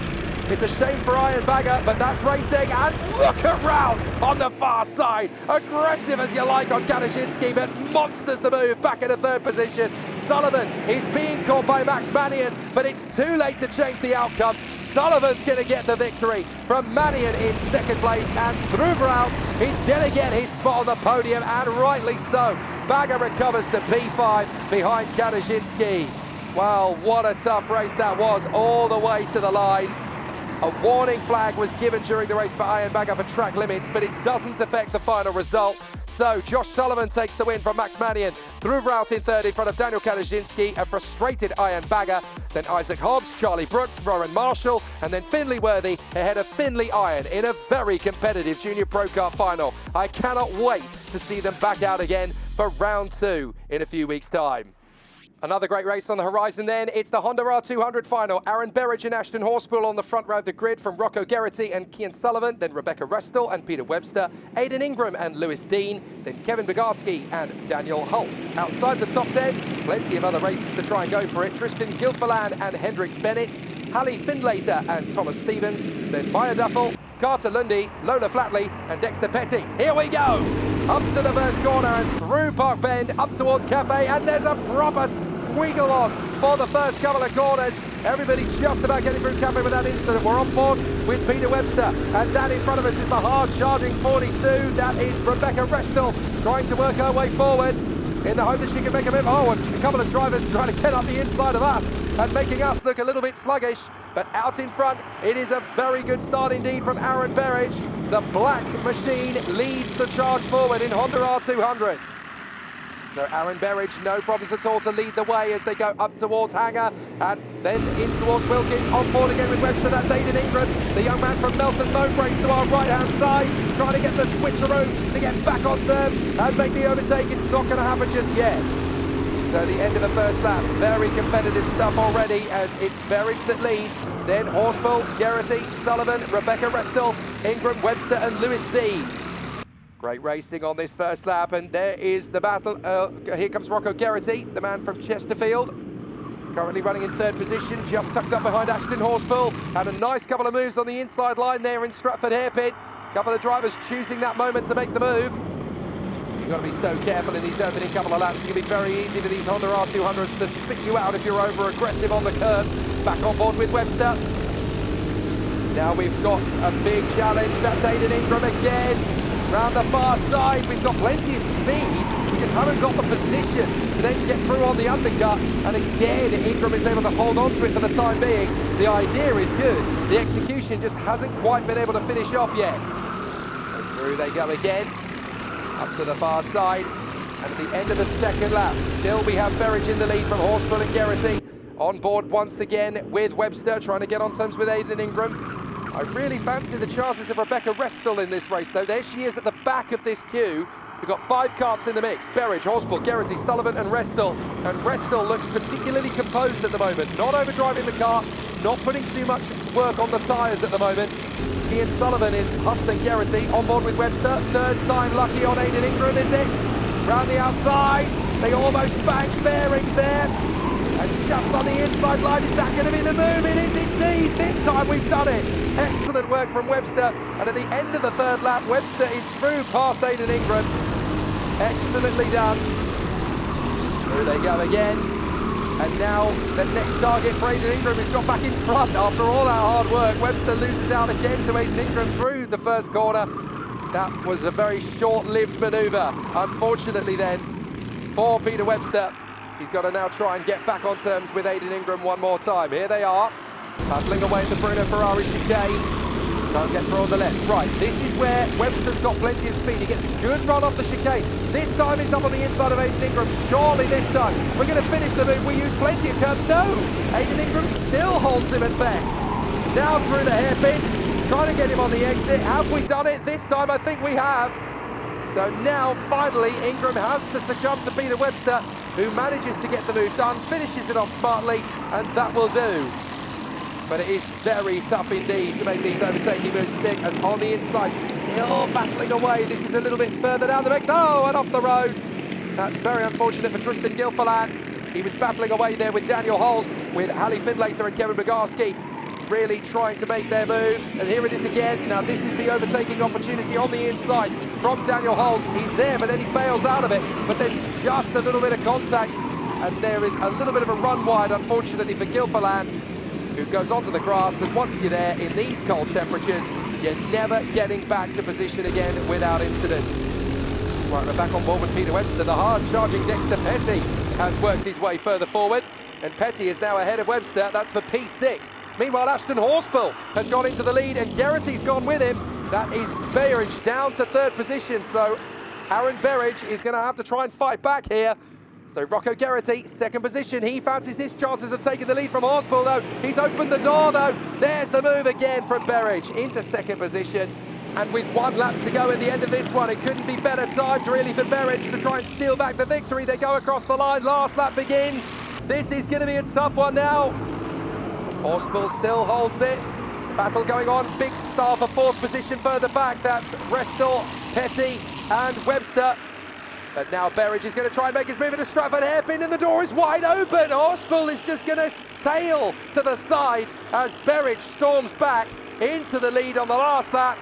It's a shame for Ian Bagger, but that's racing. And look at Rout on the far side. Aggressive as you like on Kadaszynski, but monsters the move back into third position. Sullivan is being caught by Max Mannion, but it's too late to change the outcome. Sullivan's going to get the victory from Manion in second place, and Throuvraut is going to get his spot on the podium, and rightly so. Bagger recovers to P5 behind Kadaszynski. Well, what a tough race that was, all the way to the line. A warning flag was given during the race for Ian Bagger for track limits, but it doesn't affect the final result. So Josh Sullivan takes the win from Max Manion. Throuvraut in third in front of Daniel Kadaszynski, a frustrated Ian Bagger. Then Isaac Hobbs, Charlie Brooks, Rowan Marshall, and then Finlay Worthy ahead of Finlay Iron in a very competitive Junior Pro Kart final. I cannot wait to see them back out again for round 2 in a few weeks' time. Another great race on the horizon then. It's the Honda R200 final. Aaron Berridge and Ashton Horspool on the front row of the grid from Rocco Geraghty and Kian Sullivan, then Rebecca Restel and Peter Webster, Aidan Ingram and Lewis Dean, then Kevin Bogarski and Daniel Hulse. Outside the top 10, plenty of other races to try and go for it. Tristan Gilfillan and Hendrix Bennett, Hallie Findlater and Thomas Stevens, then Maya Duffel, Carter Lundy, Lola Flatley and Dexter Petty. Here we go! Up to the first corner and through Park Bend, up towards Cafe, and there's a proper wiggle on for the first couple of corners. Everybody just about getting through Cafe without incident. We're on board with Peter Webster, and that in front of us is the hard-charging 42. That is Rebecca Restel trying to work her way forward in the hope that she can make a move. Oh, and a couple of drivers trying to get up the inside of us and making us look a little bit sluggish. But out in front, it is a very good start indeed from Aaron Berridge. The black machine leads the charge forward in Honda R200. So Aaron Berridge, no problems at all to lead the way as they go up towards Hanger and then in towards Wilkins. On board again with Webster, that's Aidan Ingram, the young man from Melton Mowbray to our right-hand side, trying to get the switcheroo to get back on turns and make the overtake. It's not going to happen just yet. So the end of the first lap, very competitive stuff already as it's Berridge that leads. Then Horspool, Geraghty, Sullivan, Rebecca Restel, Ingram, Webster and Lewis Dean. Great racing on this first lap, and there is the battle. Here comes Rocco Geraghty, the man from Chesterfield. Currently running in third position, just tucked up behind Ashton Horspool. Had a nice couple of moves on the inside line there in Stratford Hairpin. Couple of drivers choosing that moment to make the move. You've got to be so careful in these opening couple of laps. It can be very easy for these Honda R200s to spit you out if you're over-aggressive on the curves. Back on board with Webster. Now we've got a big challenge. That's Aidan Ingram again. Round the far side, we've got plenty of speed. We just haven't got the position to then get through on the undercut. And again, Ingram is able to hold on to it for the time being. The idea is good. The execution just hasn't quite been able to finish off yet. And through they go again. Up to the far side, and at the end of the second lap, still we have Berridge in the lead from Horspool and Geraghty. On board once again with Webster, trying to get on terms with Aidan Ingram. I really fancy the chances of Rebecca Restel in this race, though. There she is at the back of this queue. We've got 5 karts in the mix. Berridge, Horspool, Geraghty, Sullivan and Restel. And Restel looks particularly composed at the moment. Not overdriving the car, not putting too much work on the tyres at the moment. Kian Sullivan is hustling Geraghty, on board with Webster. Third time lucky on Aidan Ingram, is it? Round the outside, they almost bang bearings there. And just on the inside line, is that going to be the move? It is indeed. This time we've done it. Excellent work from Webster. And at the end of the third lap, Webster is through past Aidan Ingram. Excellently done. Through they go again. And now the next target for Aidan Ingram is got back in front after all that hard work. Webster loses out again to Aidan Ingram through the first corner. That was a very short-lived manoeuvre. Unfortunately then, for Peter Webster, he's got to now try and get back on terms with Aidan Ingram one more time. Here they are, battling away at the Bruno Ferrari chicane. Can't get through on the left. Right, this is where Webster's got plenty of speed. He gets a good run off the chicane. This time he's up on the inside of Aidan Ingram. Surely this time we're going to finish the move. We use plenty of curve. No! Aidan Ingram still holds him at best. Now through the hairpin, trying to get him on the exit. Have we done it? This time I think we have. So now finally Ingram has to succumb to Peter Webster, who manages to get the move done, finishes it off smartly, and that will do. But it is very tough indeed to make these overtaking moves stick, as on the inside, still battling away. This is a little bit further down the mix. Oh, and off the road. That's very unfortunate for Tristan Gilfillan. He was battling away there with Daniel Hulse, with Hallie Findlater and Kevin Bogarski, really trying to make their moves. And here it is again. Now this is the overtaking opportunity on the inside from Daniel Hulse. He's there, but then he bails out of it. But there's just a little bit of contact, and there is a little bit of a run wide, unfortunately, for Gilfillan. who goes onto the grass, and once you're there in these cold temperatures, you're never getting back to position again without incident. Right, we're back on board with Peter Webster. The hard-charging Dexter Petty has worked his way further forward, and Petty is now ahead of Webster. That's for P6. Meanwhile, Ashton Horspool has gone into the lead, and Geraghty's gone with him. That is Berridge down to third position, so Aaron Berridge is going to have to try and fight back here. So Rocco Geraghty, second position. He fancies his chances of taking the lead from Horspool, though. He's opened the door, though. There's the move again from Berridge into second position. And with 1 lap to go at the end of this one, it couldn't be better timed, really, for Berridge to try and steal back the victory. They go across the line. Last lap begins. This is going to be a tough one now. Horspool still holds it. Battle going on. Big star for fourth position further back. That's Restall, Petty and Webster. But now Berridge is going to try and make his move into Stratford hairpin, and the door is wide open. Horspool is just going to sail to the side as Berridge storms back into the lead on the last lap.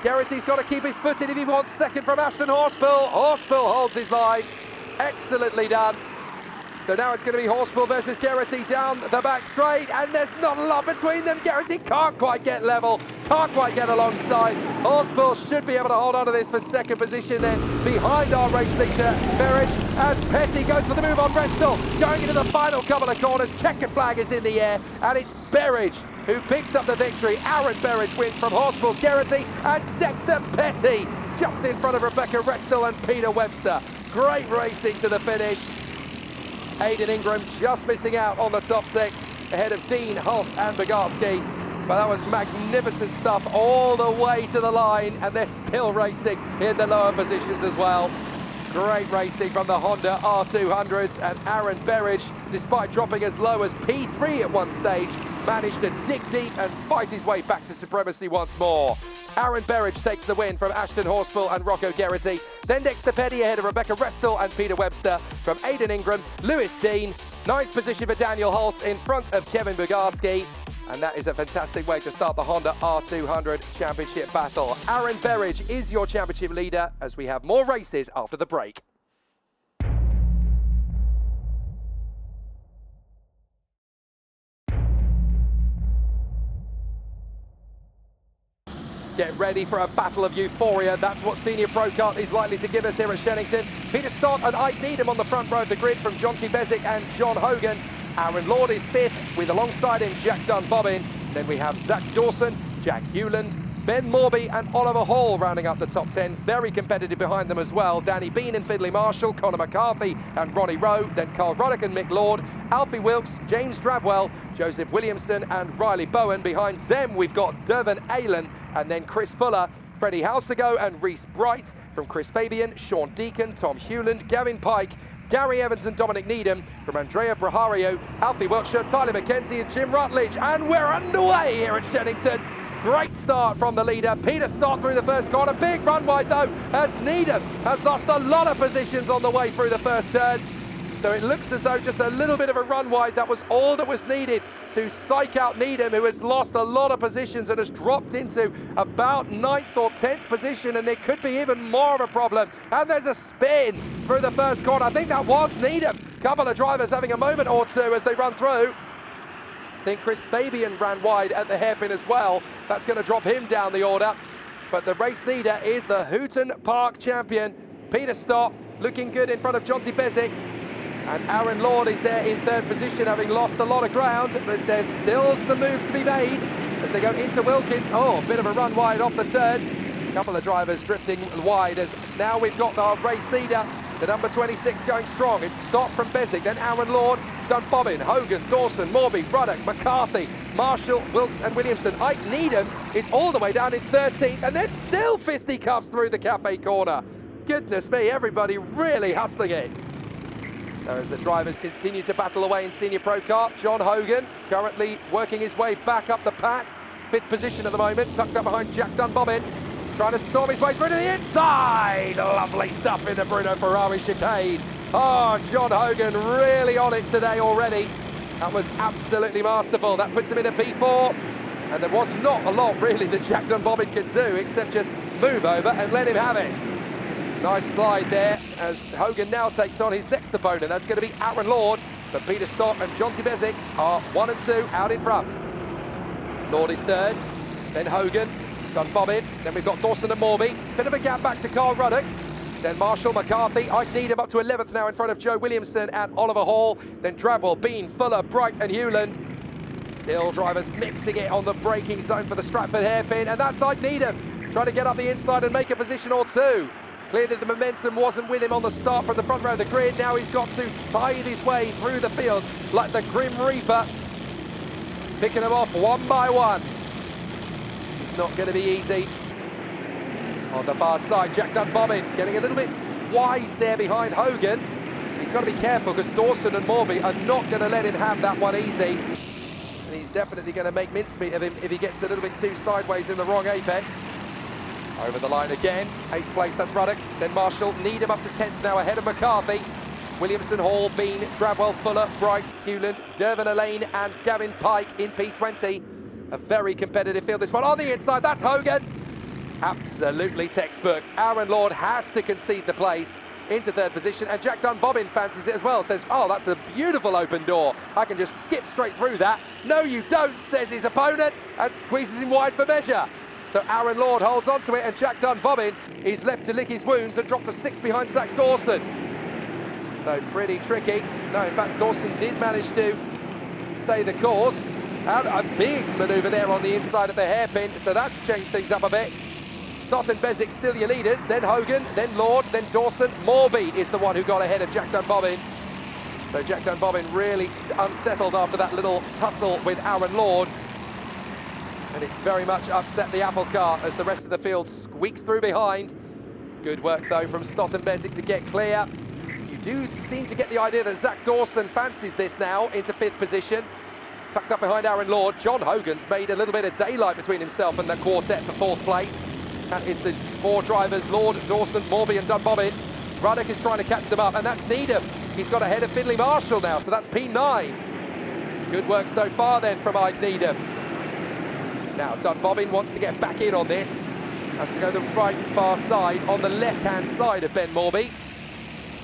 Geraghty's got to keep his foot in if he wants second from Ashton Horspool. Horspool holds his line. Excellently done. So now it's going to be Horspool versus Geraghty down the back straight, and there's not a lot between them. Geraghty can't quite get level, can't quite get alongside. Horspool should be able to hold on to this for second position then behind our race leader, Berridge, as Petty goes for the move on Restall. Going into the final couple of corners, checkered flag is in the air, and it's Berridge who picks up the victory. Aaron Berridge wins from Horspool, Geraghty and Dexter Petty, just in front of Rebecca Restall and Peter Webster. Great racing to the finish. Aidan Ingram just missing out on the top 6, ahead of Dean, Hulse and Bogarski. But that was magnificent stuff all the way to the line, and they're still racing in the lower positions as well. Great racing from the Honda R200s, and Aaron Berridge, despite dropping as low as P3 at one stage, managed to dig deep and fight his way back to supremacy once more. Aaron Berridge takes the win from Ashton Horspool and Rocco Geraghty. Then Dexter Petty ahead of Rebecca Restall and Peter Webster from Aidan Ingram, Lewis Dean. 9th position for Daniel Hulse in front of Kevin Bogarski. And that is a fantastic way to start the Honda R200 Championship battle. Aaron Berridge is your championship leader as we have more races after the break. Get ready for a battle of euphoria. That's what Senior Pro Kart is likely to give us here at Shenington. Peter Stott and Ike Needham on the front row of the grid from Jonty Bezic and John Hogan. Aaron Lord is 5th, with alongside him Jack Dunbobbin. Then we have Zach Dawson, Jack Hewland, Ben Morby and Oliver Hall rounding up the top 10. Very competitive behind them as well. Danny Bean and Fidley Marshall, Conor McCarthy and Ronnie Rowe. Then Carl Ruddock and Mick Lord, Alfie Wilkes, James Drabwell, Joseph Williamson and Riley Bowen. Behind them we've got Dervin Aylan and then Chris Fuller, Freddie Halsego and Reese Bright. From Chris Fabian, Sean Deacon, Tom Hewland, Gavin Pike, Gary Evans and Dominic Needham. From Andrea Brahario, Alfie Wiltshire, Tyler McKenzie and Jim Rutledge. And we're underway here at Shenington. Great start from the leader. Peter Stott through the first corner. Big run wide though, as Needham has lost a lot of positions on the way through the first turn. So it looks as though just a little bit of a run wide, that was all that was needed to psych out Needham, who has lost a lot of positions and has dropped into about 9th or 10th position, and there could be even more of a problem. And there's a spin through the first corner. I think that was Needham. Couple of drivers having a moment or two as they run through. I think Chris Fabian ran wide at the hairpin as well. That's going to drop him down the order. But the race leader is the Hooton Park champion, Peter Stott, looking good in front of Jonty Bezic. And Aaron Lord is there in 3rd position, having lost a lot of ground, but there's still some moves to be made as they go into Wilkins. Oh, a bit of a run wide off the turn. A couple of drivers drifting wide as now we've got our race leader, the number 26 going strong. It's Stott from Bezic, then Aaron Lord, Dunbobbin, Hogan, Dawson, Morby, Ruddock, McCarthy, Marshall, Wilkes and Williamson. Ike Needham is all the way down in 13th, and there's still fisticuffs through the cafe corner. Goodness me, everybody really hustling it. So as the drivers continue to battle away in Senior Pro Kart, John Hogan currently working his way back up the pack. 5th position at the moment, tucked up behind Jack Dunbobbin. Trying to storm his way through to the inside. Lovely stuff in the Bruno Ferrari chicane. Oh, John Hogan really on it today already. That was absolutely masterful. That puts him in a P4. And there was not a lot really that Jack Dunbobbin could do except just move over and let him have it. Nice slide there as Hogan now takes on his next opponent. That's going to be Aaron Lord But Peter Stott and Jonty Bezic are 1 and 2 out in front. Lord is third, then Hogan, Dunbobbin, then we've got Dawson and Morby. Bit of a gap back to Carl Ruddock. Then Marshall, McCarthy, Ike Needham up to 11th now in front of Joe Williamson and Oliver Hall. Then Drabwell, Bean, Fuller, Bright and Hewland. Still drivers mixing it on the braking zone for the Stratford hairpin, and that's Ike Needham trying to get up the inside and make a position or two. Clearly the momentum wasn't with him on the start from the front row of the grid. Now he's got to scythe his way through the field like the Grim Reaper, picking them off one by one. This is not going to be easy. On the far side, Jack Dunbobbin getting a little bit wide there behind Hogan. He's got to be careful because Dawson and Morby are not going to let him have that one easy. And he's definitely going to make mincemeat of him if he gets a little bit too sideways in the wrong apex. Over the line again, 8th place, that's Ruddock. Then Marshall, Needham up to 10th now ahead of McCarthy. Williamson, Hall, Bean, Drabwell, Fuller, Bright, Hewland, Dervin Elaine and Gavin Pike in P20. A very competitive field this one. On the inside, that's Hogan. Absolutely textbook. Aaron Lord has to concede the place into third position, and Jack Dunbobbin fancies it as well. Says, oh, that's a beautiful open door. I can just skip straight through that. No, you don't, says his opponent, and squeezes him wide for measure. So Aaron Lord holds on to it, and Jack Dunbobbin is left to lick his wounds and drop to 6th behind Zach Dawson. So pretty tricky. No, in fact, Dawson did manage to stay the course. And a big manoeuvre there on the inside of the hairpin, so that's changed things up a bit. Stott and Bezic still your leaders, then Hogan, then Lord, then Dawson. Morby is the one who got ahead of Jack Dunbobbin. So Jack Dunbobbin really unsettled after that little tussle with Aaron Lord. And it's very much upset the apple cart as the rest of the field squeaks through behind. Good work, though, from Stott and Bezic to get clear. You do seem to get the idea that Zach Dawson fancies this now into 5th position. Tucked up behind Aaron Lord, John Hogan's made a little bit of daylight between himself and the quartet for 4th place. That is the 4 drivers, Lord, Dawson, Morby and Dunbobbin. Ruddock is trying to catch them up, and that's Needham. He's got ahead of Finley Marshall now, so that's P9. Good work so far then from Ike Needham. Now Dunbobbin wants to get back in on this. Has to go the right far side on the left-hand side of Ben Morby.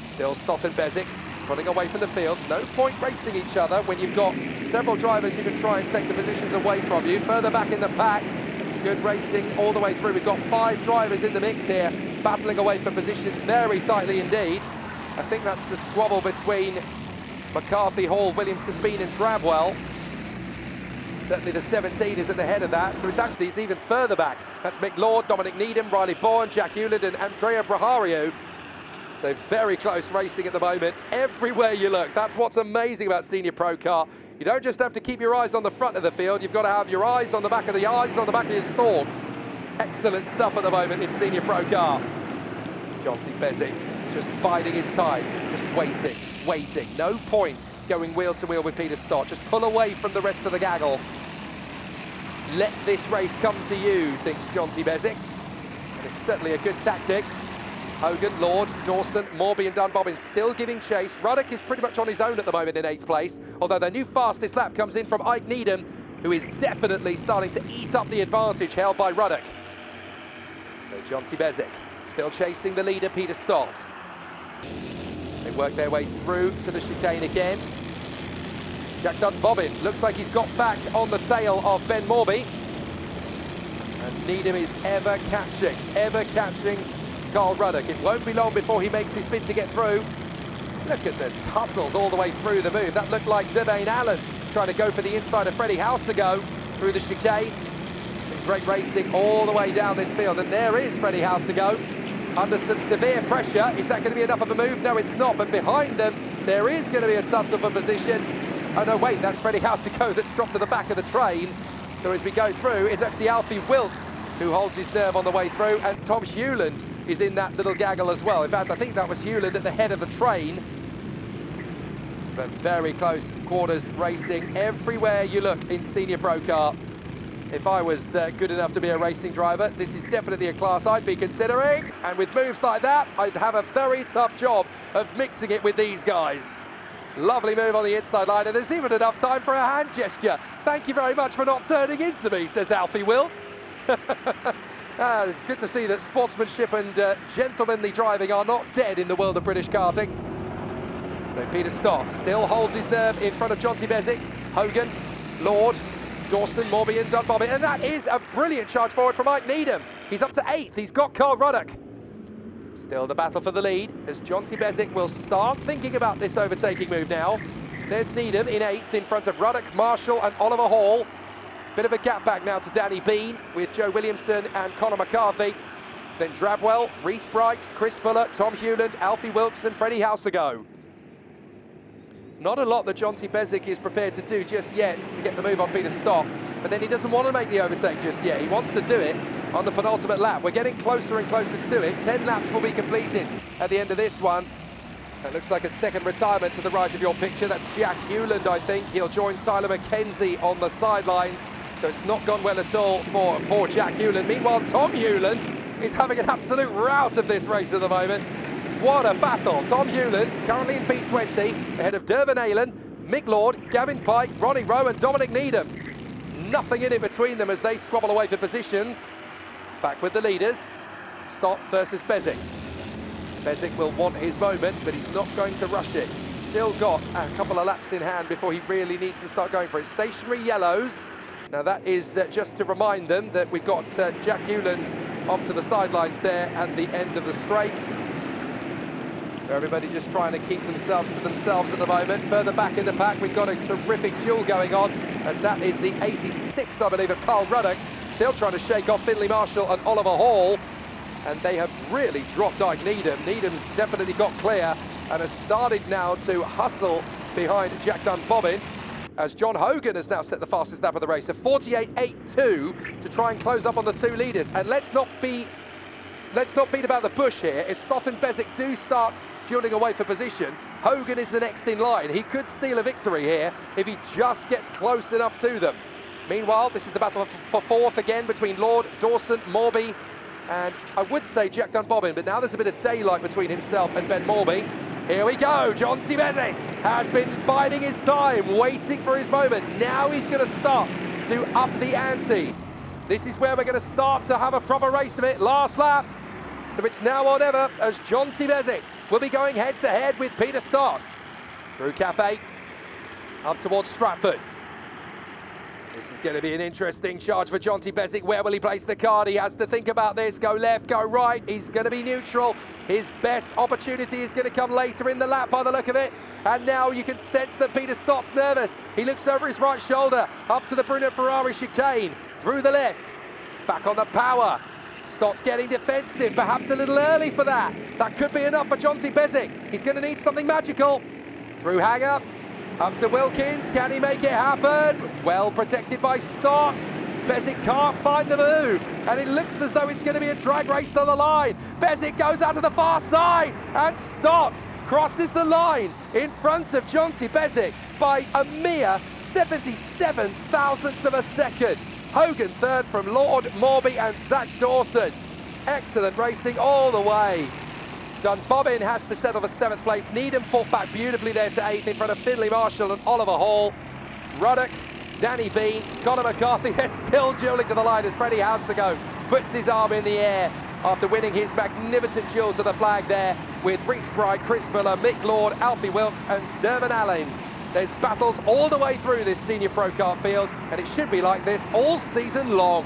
Still Stott and Bezic running away from the field. No point racing each other when you've got several drivers who can try and take the positions away from you. Further back in the pack, good racing all the way through. We've got 5 drivers in the mix here, battling away for position very tightly indeed. I think that's the squabble between McCarthy, Hall, Williamson, Bean and Drabwell. Certainly the 17 is at the head of that, so it's even further back. That's Mick Lord, Dominic Needham, Riley Bourne, Jack Hewland and Andrea Brahario. So very close racing at the moment, everywhere you look. That's what's amazing about Senior Pro Car. You don't just have to keep your eyes on the front of the field, you've got to have your eyes on the back of the eyes, on the back of your stalks. Excellent stuff at the moment in Senior Pro Car. Jonty Bezic just biding his time, just waiting. No point going wheel to wheel with Peter Stott. Just pull away from the rest of the gaggle. Let this race come to you, thinks Jonty Bezic. And it's certainly a good tactic. Hogan, Lord, Dawson, Morby and Dunbobbin still giving chase. Ruddock is pretty much on his own at the moment in 8th place, although their new fastest lap comes in from Ike Needham, who is definitely starting to eat up the advantage held by Ruddock. So Jonty Bezic still chasing the leader, Peter Stott. They work their way through to the chicane again. Jack Dunbobbin looks like he's got back on the tail of Ben Morby. And Needham is ever catching Carl Ruddock. It won't be long before he makes his bid to get through. Look at the tussles all the way through the move. That looked like Devane Allen trying to go for the inside of Freddie Housego through the chicane. Great racing all the way down this field, and there is Freddie Housego under some severe pressure. Is that going to be enough of a move? No, it's not, but behind them there is going to be a tussle for position. Oh no, wait, that's Freddie Housego that's dropped to the back of the train. So as we go through, it's actually Alfie Wilkes who holds his nerve on the way through, and Tom Hewland is in that little gaggle as well. In fact, I think that was Hewland at the head of the train. But very close quarters racing everywhere you look in Senior Pro Car. If I was good enough to be a racing driver, this is definitely a class I'd be considering. And with moves like that, I'd have a very tough job of mixing it with these guys. Lovely move on the inside line, and there's even enough time for a hand gesture. Thank you very much for not turning into me, says Alfie Wilkes. Good to see that sportsmanship and gentlemanly driving are not dead in the world of British karting. So Peter Stott still holds his nerve in front of Jonty Bezic, Hogan, Lord, Dawson, Morby and Dunbobbin, and that is a brilliant charge forward from Mike Needham. He's up to 8th, he's got Carl Ruddock. Still the battle for the lead as Jonty Bezic will start thinking about this overtaking move now. There's Needham in 8th in front of Ruddock, Marshall and Oliver Hall. Bit of a gap back now to Danny Bean with Joe Williamson and Conor McCarthy. Then Drabwell, Reese Bright, Chris Fuller, Tom Hewland, Alfie Wilkes and Freddie House to go. Not a lot that Jonty Bezic is prepared to do just yet to get the move on Peter Stott, but then he doesn't want to make the overtake just yet. He wants to do it on the penultimate lap. We're getting closer and closer to it. 10 laps will be completed at the end of this one. It looks like a second retirement to the right of your picture. That's Jack Hewland, I think. He'll join Tyler McKenzie on the sidelines. So it's not gone well at all for poor Jack Hewland. Meanwhile, Tom Hewland is having an absolute rout of this race at the moment. What a battle. Tom Hewland, currently in P20, ahead of Dervin Aylan, Mick Lord, Gavin Pike, Ronnie Rowe and Dominic Needham. Nothing in it between them as they squabble away for positions. Back with the leaders. Stott versus Bezic. Bezic will want his moment, but he's not going to rush it. He's still got a couple of laps in hand before he really needs to start going for it. Stationary yellows. Now that is just to remind them that we've got Jack Hewland off to the sidelines there at the end of the straight. So everybody just trying to keep themselves to themselves at the moment. Further back in the pack, we've got a terrific duel going on, as that is the 86, I believe, of Carl Ruddock. Still trying to shake off Finley Marshall and Oliver Hall. And they have really dropped Ike Needham. Needham's definitely got clear and has started now to hustle behind Jack Dunbobbin, as John Hogan has now set the fastest lap of the race, a 48.82 to try and close up on the two leaders. And let's not beat about the bush here. If Stott and Bezic do start dueling away for position, Hogan is the next in line. He could steal a victory here if he just gets close enough to them. Meanwhile, this is the battle for 4th again between Lord, Dawson, Morby, and I would say Jack Dunbobbin, but now there's a bit of daylight between himself and Ben Morby. Here we go, Jonty Bezic has been biding his time, waiting for his moment. Now he's going to start to up the ante. This is where we're going to start to have a proper race of it. Last lap, so it's now or never, as Jonty Bezic will be going head-to-head with Peter Stott. Through Cafe, up towards Stratford. This is going to be an interesting charge for Jonty Bezic. Where will he place the card? He has to think about this. Go left, go right. He's going to be neutral. His best opportunity is going to come later in the lap by the look of it. And now you can sense that Peter Stott's nervous. He looks over his right shoulder, up to the Bruno Ferrari chicane, through the left, back on the power. Stott's getting defensive, perhaps a little early for that. That could be enough for Jonty Bezic. He's going to need something magical. Through Hanger, up to Wilkins, can he make it happen? Well protected by Stott. Bezic can't find the move, and it looks as though it's going to be a drag race to the line. Bezic goes out to the far side, and Stott crosses the line in front of Jonty Bezic by a mere 77 thousandths of a second. Hogan third from Lord, Morby and Zach Dawson. Excellent racing all the way. Dunbobbin has to settle for 7th place. Needham fought back beautifully there to 8th in front of Finley Marshall and Oliver Hall. Ruddock, Danny Bean, Conor McCarthy, they're still dueling to the line as Freddie Housego puts his arm in the air after winning his magnificent duel to the flag there with Reese Bright, Chris Fuller, Mick Lord, Alfie Wilkes and Dervin Allen. There's battles all the way through this senior pro kart field, and it should be like this all season long.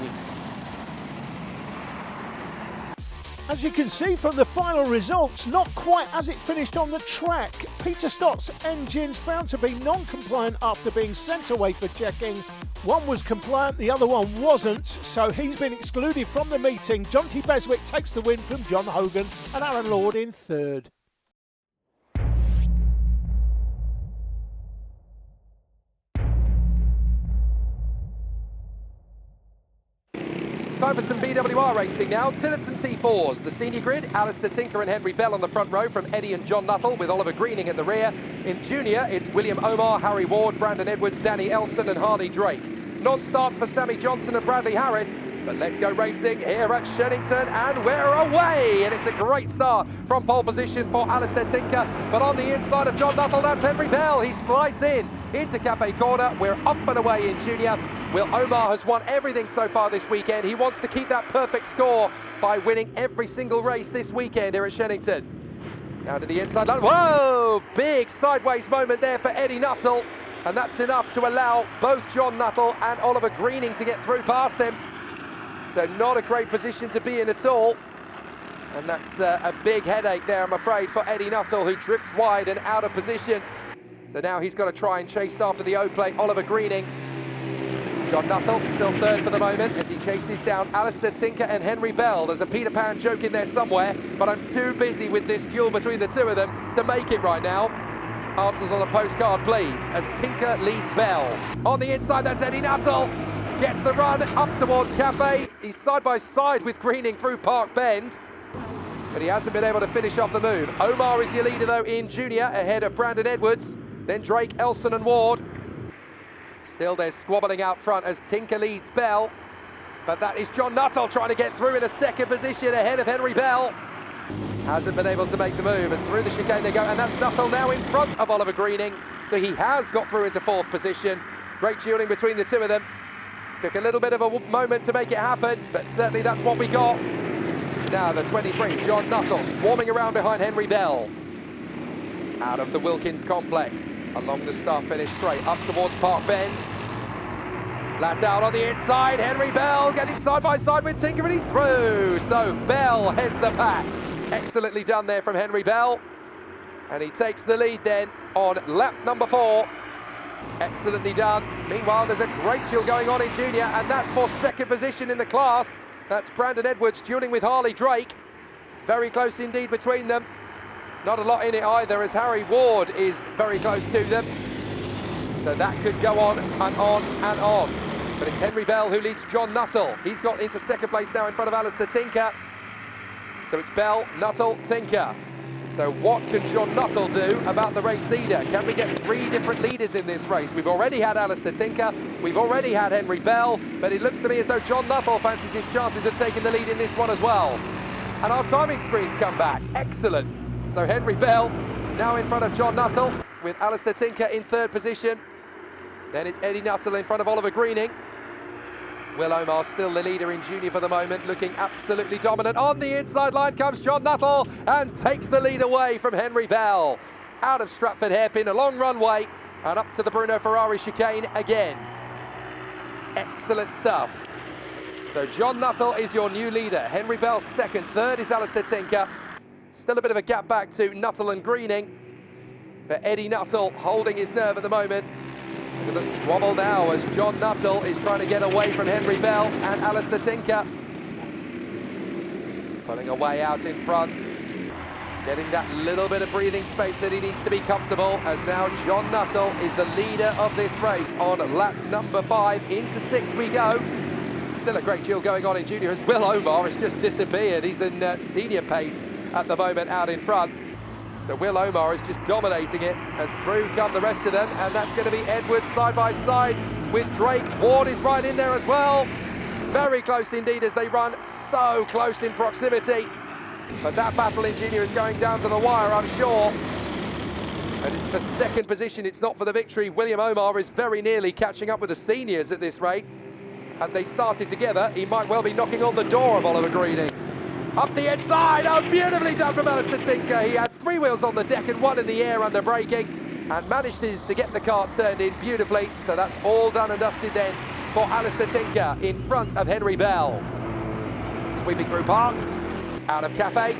As you can see from the final results, not quite as it finished on the track. Peter Stott's engines found to be non-compliant after being sent away for checking. One was compliant, the other one wasn't, so he's been excluded from the meeting. Jonty Bezic takes the win from John Hogan and Aaron Lord in 3rd. Time for some BWR racing now. Tillson T4s, the senior grid, Alistair Tinker and Henry Bell on the front row from Eddie and John Nuttall with Oliver Greening at the rear. In junior, it's William Omar, Harry Ward, Brandon Edwards, Danny Elson and Harley Drake. Non-starts for Sammy Johnson and Bradley Harris. But let's go racing here at Shenington, and we're away! And it's a great start from pole position for Alistair Tinker. But on the inside of John Nuttall, that's Henry Bell. He slides in into Cafe Corner. We're up and away in junior. Will Omar has won everything so far this weekend. He wants to keep that perfect score by winning every single race this weekend here at Shenington. Down to the inside line. Whoa! Big sideways moment there for Eddie Nuttall. And that's enough to allow both John Nuttall and Oliver Greening to get through past him. So not a great position to be in at all. And that's a big headache there, I'm afraid, for Eddie Nuttall, who drifts wide and out of position. So now he's got to try and chase after the O-plate, Oliver Greening. John Nuttall still third for the moment as he chases down Alistair Tinker and Henry Bell. There's a Peter Pan joke in there somewhere, but I'm too busy with this duel between the two of them to make it right now. Answers on a postcard, please, as Tinker leads Bell. On the inside, that's Eddie Nuttall. Gets the run up towards Cafe. He's side by side with Greening through Park Bend, but he hasn't been able to finish off the move. Omar is your leader, though, in junior, ahead of Brandon Edwards. Then Drake, Elson and Ward. Still they're squabbling out front as Tinker leads Bell. But that is John Nuttall trying to get through in a second position ahead of Henry Bell. Hasn't been able to make the move as through the chicane they go. And that's Nuttall now in front of Oliver Greening. So he has got through into fourth position. Great dueling between the two of them. Took a little bit of a moment to make it happen, but certainly that's what we got. Now the 23, John Nuttall, swarming around behind Henry Bell. Out of the Wilkins complex, along the start finish straight, up towards Park Bend. Flat out on the inside, Henry Bell getting side by side with Tinker, and he's through. So Bell heads the pack. Excellently done there from Henry Bell. And he takes the lead then on lap number 4. Excellently done. Meanwhile, there's a great duel going on in junior, and that's for second position in the class. That's Brandon Edwards dueling with Harley Drake. Very close indeed between them. Not a lot in it either, as Harry Ward is very close to them. So that could go on and on and on. But it's Henry Bell who leads John Nuttall. He's got into second place now in front of Alistair Tinker. So it's Bell, Nuttall, Tinker. So what can John Nuttall do about the race leader? Can we get 3 different leaders in this race? We've already had Alistair Tinker, we've already had Henry Bell, but it looks to me as though John Nuttall fancies his chances of taking the lead in this one as well. And our timing screens come back. Excellent. So Henry Bell now in front of John Nuttall with Alistair Tinker in third position. Then it's Eddie Nuttall in front of Oliver Greening. Will Omar still the leader in junior for the moment, looking absolutely dominant. On the inside line comes John Nuttall and takes the lead away from Henry Bell. Out of Stratford Hairpin, a long runway, and up to the Bruno Ferrari chicane again. Excellent stuff. So John Nuttall is your new leader. Henry Bell second, third is Alistair Tinker. Still a bit of a gap back to Nuttall and Greening, but Eddie Nuttall holding his nerve at the moment. Look at the squabble now as John Nuttall is trying to get away from Henry Bell and Alistair Tinker. Pulling away out in front, getting that little bit of breathing space that he needs to be comfortable, as now John Nuttall is the leader of this race on lap number 5. Into 6 we go. Still a great duel going on in junior as Will Omar has just disappeared. He's in senior pace at the moment out in front. So Will Omar is just dominating it as through come the rest of them, and that's going to be Edwards side by side with Drake. Ward is right in there as well. Very close indeed as they run so close in proximity. But that battle in junior is going down to the wire, I'm sure. And it's for second position, it's not for the victory. William Omar is very nearly catching up with the seniors at this rate. Had they started together, he might well be knocking on the door of Oliver Greening. Up the inside, oh, beautifully done from Alistair Tinker. He had 3 wheels on the deck and 1 in the air under braking, and managed to get the kart turned in beautifully. So that's all done and dusted then for Alistair Tinker in front of Henry Bell. Sweeping through Park, out of Cafe,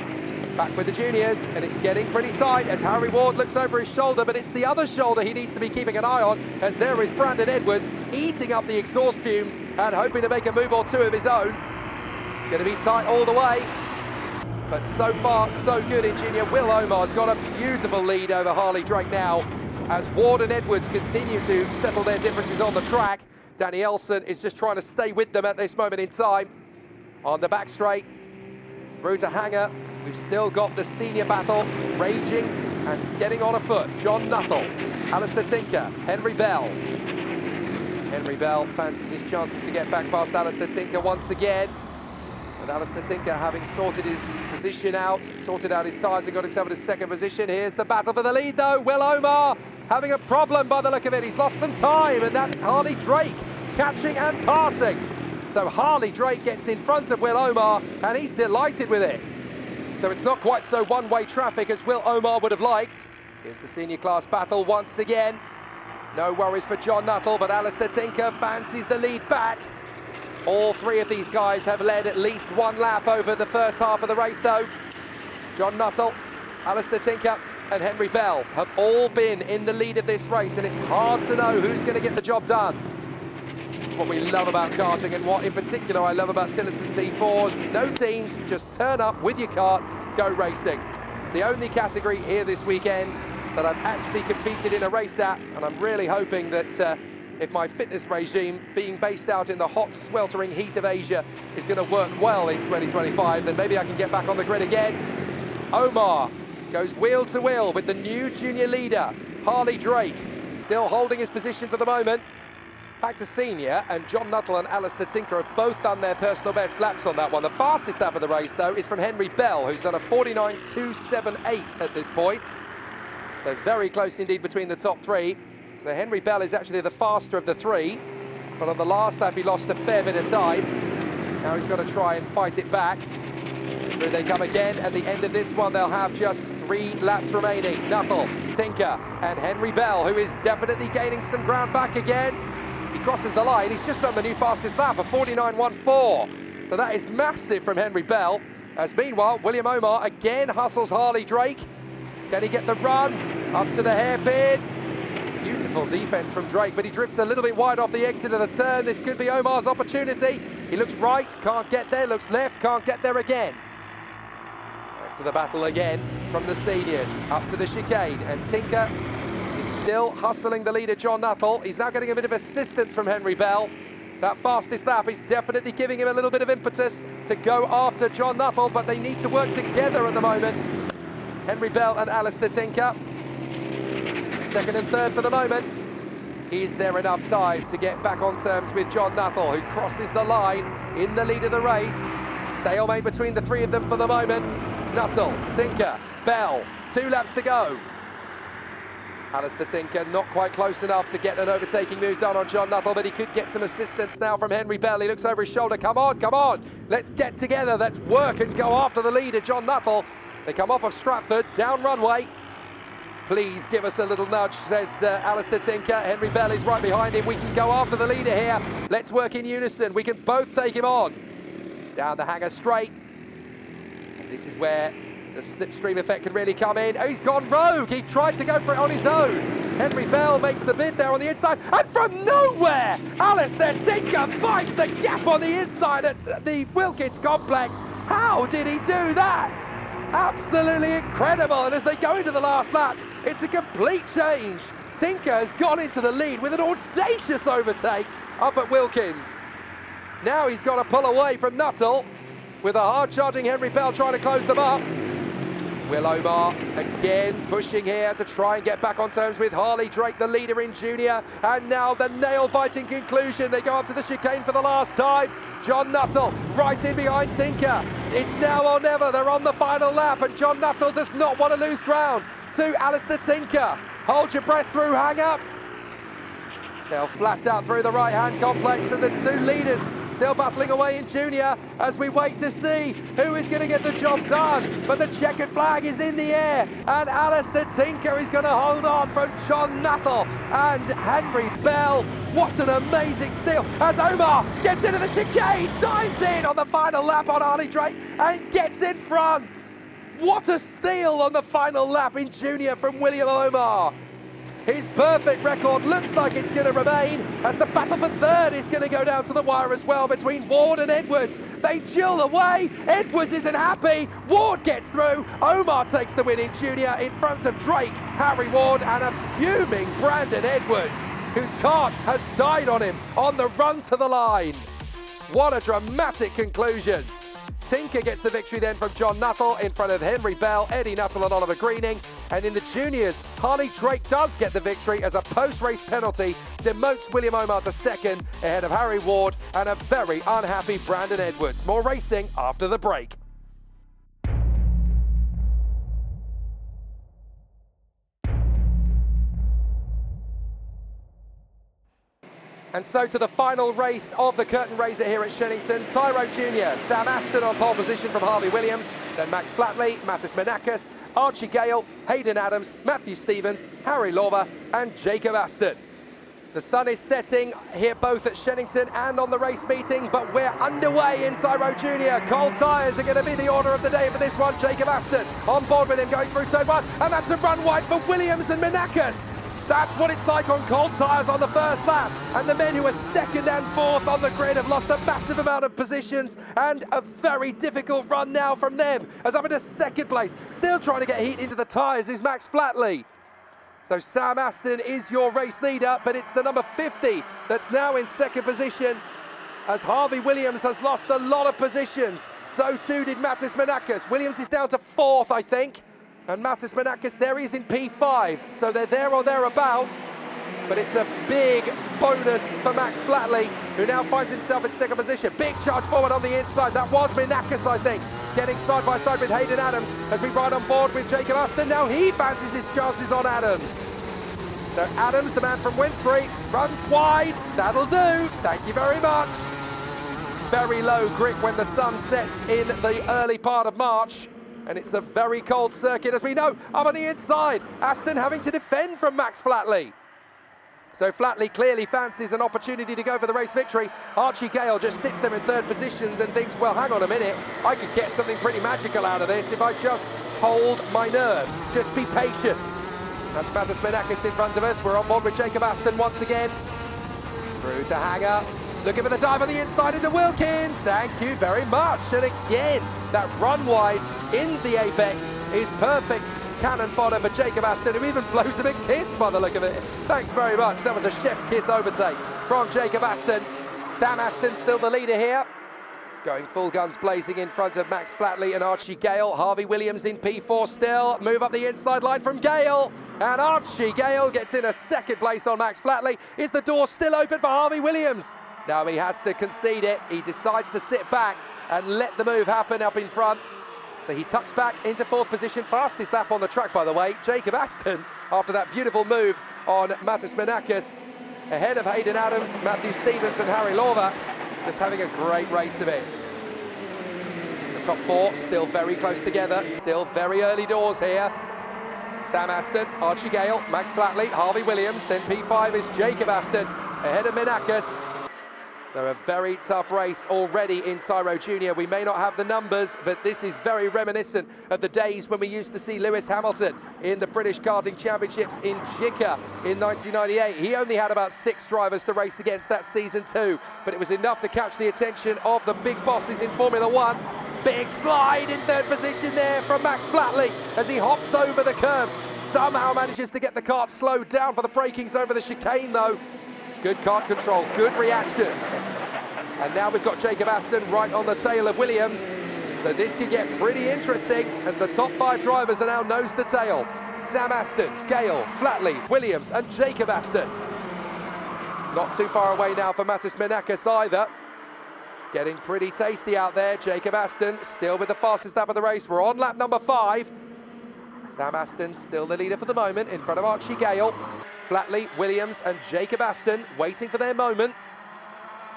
back with the juniors, and it's getting pretty tight as Harry Ward looks over his shoulder, but it's the other shoulder he needs to be keeping an eye on, as there is Brandon Edwards eating up the exhaust fumes and hoping to make a move or two of his own. It's going to be tight all the way. But so far, so good in junior. Will Omar's got a beautiful lead over Harley Drake now as Ward and Edwards continue to settle their differences on the track. Danny Elson is just trying to stay with them at this moment in time. On the back straight, through to Hanger. We've still got the senior battle raging and getting on afoot. John Nuttall, Alistair Tinker, Henry Bell. Henry Bell fancies his chances to get back past Alistair Tinker once again. With Alistair Tinker having sorted his position out, sorted out his tyres and got himself in a second position. Here's the battle for the lead though. Will Omar having a problem by the look of it. He's lost some time, and that's Harley Drake catching and passing. So Harley Drake gets in front of Will Omar and he's delighted with it. So it's not quite so one-way traffic as Will Omar would have liked. Here's the senior class battle once again. No worries for John Nuttall, but Alistair Tinker fancies the lead back. All three of these guys have led at least one lap over the first half of the race, though. John Nuttall, Alistair Tinker and Henry Bell have all been in the lead of this race, and it's hard to know who's going to get the job done. It's what we love about karting, and what in particular I love about Tillson T4s. No teams, just turn up with your kart, go racing. It's the only category here this weekend that I've actually competed in a race at, and I'm really hoping that if my fitness regime, being based out in the hot, sweltering heat of Asia, is going to work well in 2025, then maybe I can get back on the grid again. Omar goes wheel to wheel with the new junior leader, Harley Drake, still holding his position for the moment. Back to senior, and John Nuttall and Alistair Tinker have both done their personal best laps on that one. The fastest lap of the race, though, is from Henry Bell, who's done a 49.278 at this point. So very close indeed between the top three. So Henry Bell is actually the faster of the three, but on the last lap he lost a fair bit of time. Now he's got to try and fight it back. Through they come again. At the end of this one, they'll have just 3 laps remaining. Nuttall, Tinker and Henry Bell, who is definitely gaining some ground back again. He crosses the line. He's just done the new fastest lap, a 49.14. So that is massive from Henry Bell. As meanwhile, William Omar again hustles Harley Drake. Can he get the run up to the hairpin? Beautiful defense from Drake, but he drifts a little bit wide off the exit of the turn. This could be Omar's opportunity. He looks right, can't get there, looks left, can't get there again. Back to the battle again from the seniors, up to the chicane, and Tinker is still hustling the leader, John Nuttall. He's now getting a bit of assistance from Henry Bell. That fastest lap is definitely giving him a little bit of impetus to go after John Nuttall, but they need to work together at the moment. Henry Bell and Alistair Tinker, second and third for the moment. Is there enough time to get back on terms with John Nuttall, who crosses the line in the lead of the race? Stalemate between the three of them for the moment. Nuttall, Tinker, Bell, 2 laps to go. Alistair Tinker not quite close enough to get an overtaking move done on John Nuttall, but he could get some assistance now from Henry Bell. He looks over his shoulder. Come on, come on. Let's get together. Let's work and go after the leader, John Nuttall. They come off of Stratford, down runway. Please give us a little nudge, says Alistair Tinker. Henry Bell is right behind him. We can go after the leader here. Let's work in unison. We can both take him on. Down the hanger straight. And this is where the slipstream effect can really come in. Oh, he's gone rogue. He tried to go for it on his own. Henry Bell makes the bid there on the inside. And from nowhere, Alistair Tinker finds the gap on the inside at the Wilkins complex. How did he do that? Absolutely incredible. And as they go into the last lap, it's a complete change. Tinker has gone into the lead with an audacious overtake up at Wilkins. Now he's got to pull away from Nuttall with a hard-charging Henry Bell trying to close them up. Will Omar again pushing here to try and get back on terms with Harley Drake, the leader in junior. And now the nail-biting conclusion. They go up to the chicane for the last time. John Nuttall right in behind Tinker. It's now or never. They're on the final lap, and John Nuttall does not want to lose ground to Alistair Tinker. Hold your breath through, hang up. They'll flat out through the right-hand complex, and the 2 leaders still battling away in junior as we wait to see who is going to get the job done. But the checkered flag is in the air, and Alistair Tinker is going to hold on from John Nuttall and Henry Bell. What an amazing steal as Omar gets into the chicane, dives in on the final lap on Harley Drake and gets in front. What a steal on the final lap in junior from William Omar. His perfect record looks like it's going to remain as the battle for third is going to go down to the wire as well between Ward and Edwards. They duel away. Edwards isn't happy. Ward gets through. Omar takes the win in junior in front of Drake, Harry Ward and a fuming Brandon Edwards, whose kart has died on him on the run to the line. What a dramatic conclusion. Tinker gets the victory then from John Nuttall in front of Henry Bell, Eddie Nuttall and Oliver Greening. And in the juniors, Harley Drake does get the victory as a post-race penalty demotes William Omar to second ahead of Harry Ward and a very unhappy Brandon Edwards. More racing after the break. And so to the final race of the curtain raiser here at Shenington. Tyro Jr., Sam Aston on pole position from Harvey Williams, then Max Flatley, Mattis Menakis, Archie Gale, Hayden Adams, Matthew Stevens, Harry Lorver and Jacob Aston. The sun is setting here both at Shenington and on the race meeting, but we're underway in Tyro Jr. Cold tyres are going to be the order of the day for this one. Jacob Aston on board with him going through turn one, and that's a run wide for Williams and Menakis. That's what it's like on cold tyres on the first lap. And the men who are second and fourth on the grid have lost a massive amount of positions, and a very difficult run now from them. As up into second place, still trying to get heat into the tyres is Max Flatley. So Sam Aston is your race leader, but it's the number 50 that's now in second position, as Harvey Williams has lost a lot of positions. So too did Mattis Menakis. Williams is down to fourth, I think. And Mattis Menakis, there he is in P5, so they're there or thereabouts. But it's a big bonus for Max Flatley, who now finds himself in second position. Big charge forward on the inside. That was Menakis, I think, getting side by side with Hayden Adams as we ride on board with Jacob Aston. Now he fancies his chances on Adams. So Adams, the man from Winsbury, runs wide. That'll do. Thank you very much. Very low grip when the sun sets in the early part of March. And it's a very cold circuit, as we know. Up on the inside, Aston having to defend from Max Flatley. So Flatley clearly fancies an opportunity to go for the race victory. Archie Gale just sits there in third positions and thinks, well, hang on a minute, I could get something pretty magical out of this if I just hold my nerve. Just be patient. That's Mattis Menakis in front of us. We're on board with Jacob Aston once again. Through to Hanger. Looking for the dive on the inside into Wilkins. Thank you very much. And again, that run wide in the apex is perfect cannon fodder for Jacob Aston, who even blows him a kiss by the look of it. Thanks very much. That was a chef's kiss overtake from Jacob Aston. Sam Aston still the leader here, going full guns blazing in front of Max Flatley and Archie Gale. Harvey Williams in P4 still. Move up the inside line from Gale. And Archie Gale gets in a second place on Max Flatley. Is the door still open for Harvey Williams? Now he has to concede it. He decides to sit back and let the move happen up in front. So he tucks back into fourth position. Fastest lap on the track, by the way. Jacob Aston, after that beautiful move on Mattis Menakis, ahead of Hayden Adams, Matthew Stevens and Harry Lorver. Just having a great race of it. The top four still very close together. Still very early doors here. Sam Aston, Archie Gale, Max Flatley, Harvey Williams. Then P5 is Jacob Aston, ahead of Menakis. So a very tough race already in Tyro Jr. We may not have the numbers, but this is very reminiscent of the days when we used to see Lewis Hamilton in the British Karting Championships in Jika in 1998. He only had about 6 drivers to race against that season too, but it was enough to catch the attention of the big bosses in Formula One. Big slide in third position there from Max Flatley as he hops over the curbs. Somehow manages to get the kart slowed down for the brakings over the chicane though. Good kart control, good reactions. And now we've got Jacob Aston right on the tail of Williams. So this could get pretty interesting as the top 5 drivers are now nose to tail. Sam Aston, Gale, Flatley, Williams and Jacob Aston. Not too far away now for Mattis Menakis either. It's getting pretty tasty out there. Jacob Aston still with the fastest lap of the race. We're on lap number 5. Sam Aston still the leader for the moment in front of Archie Gale. Flatley, Williams and Jacob Aston waiting for their moment.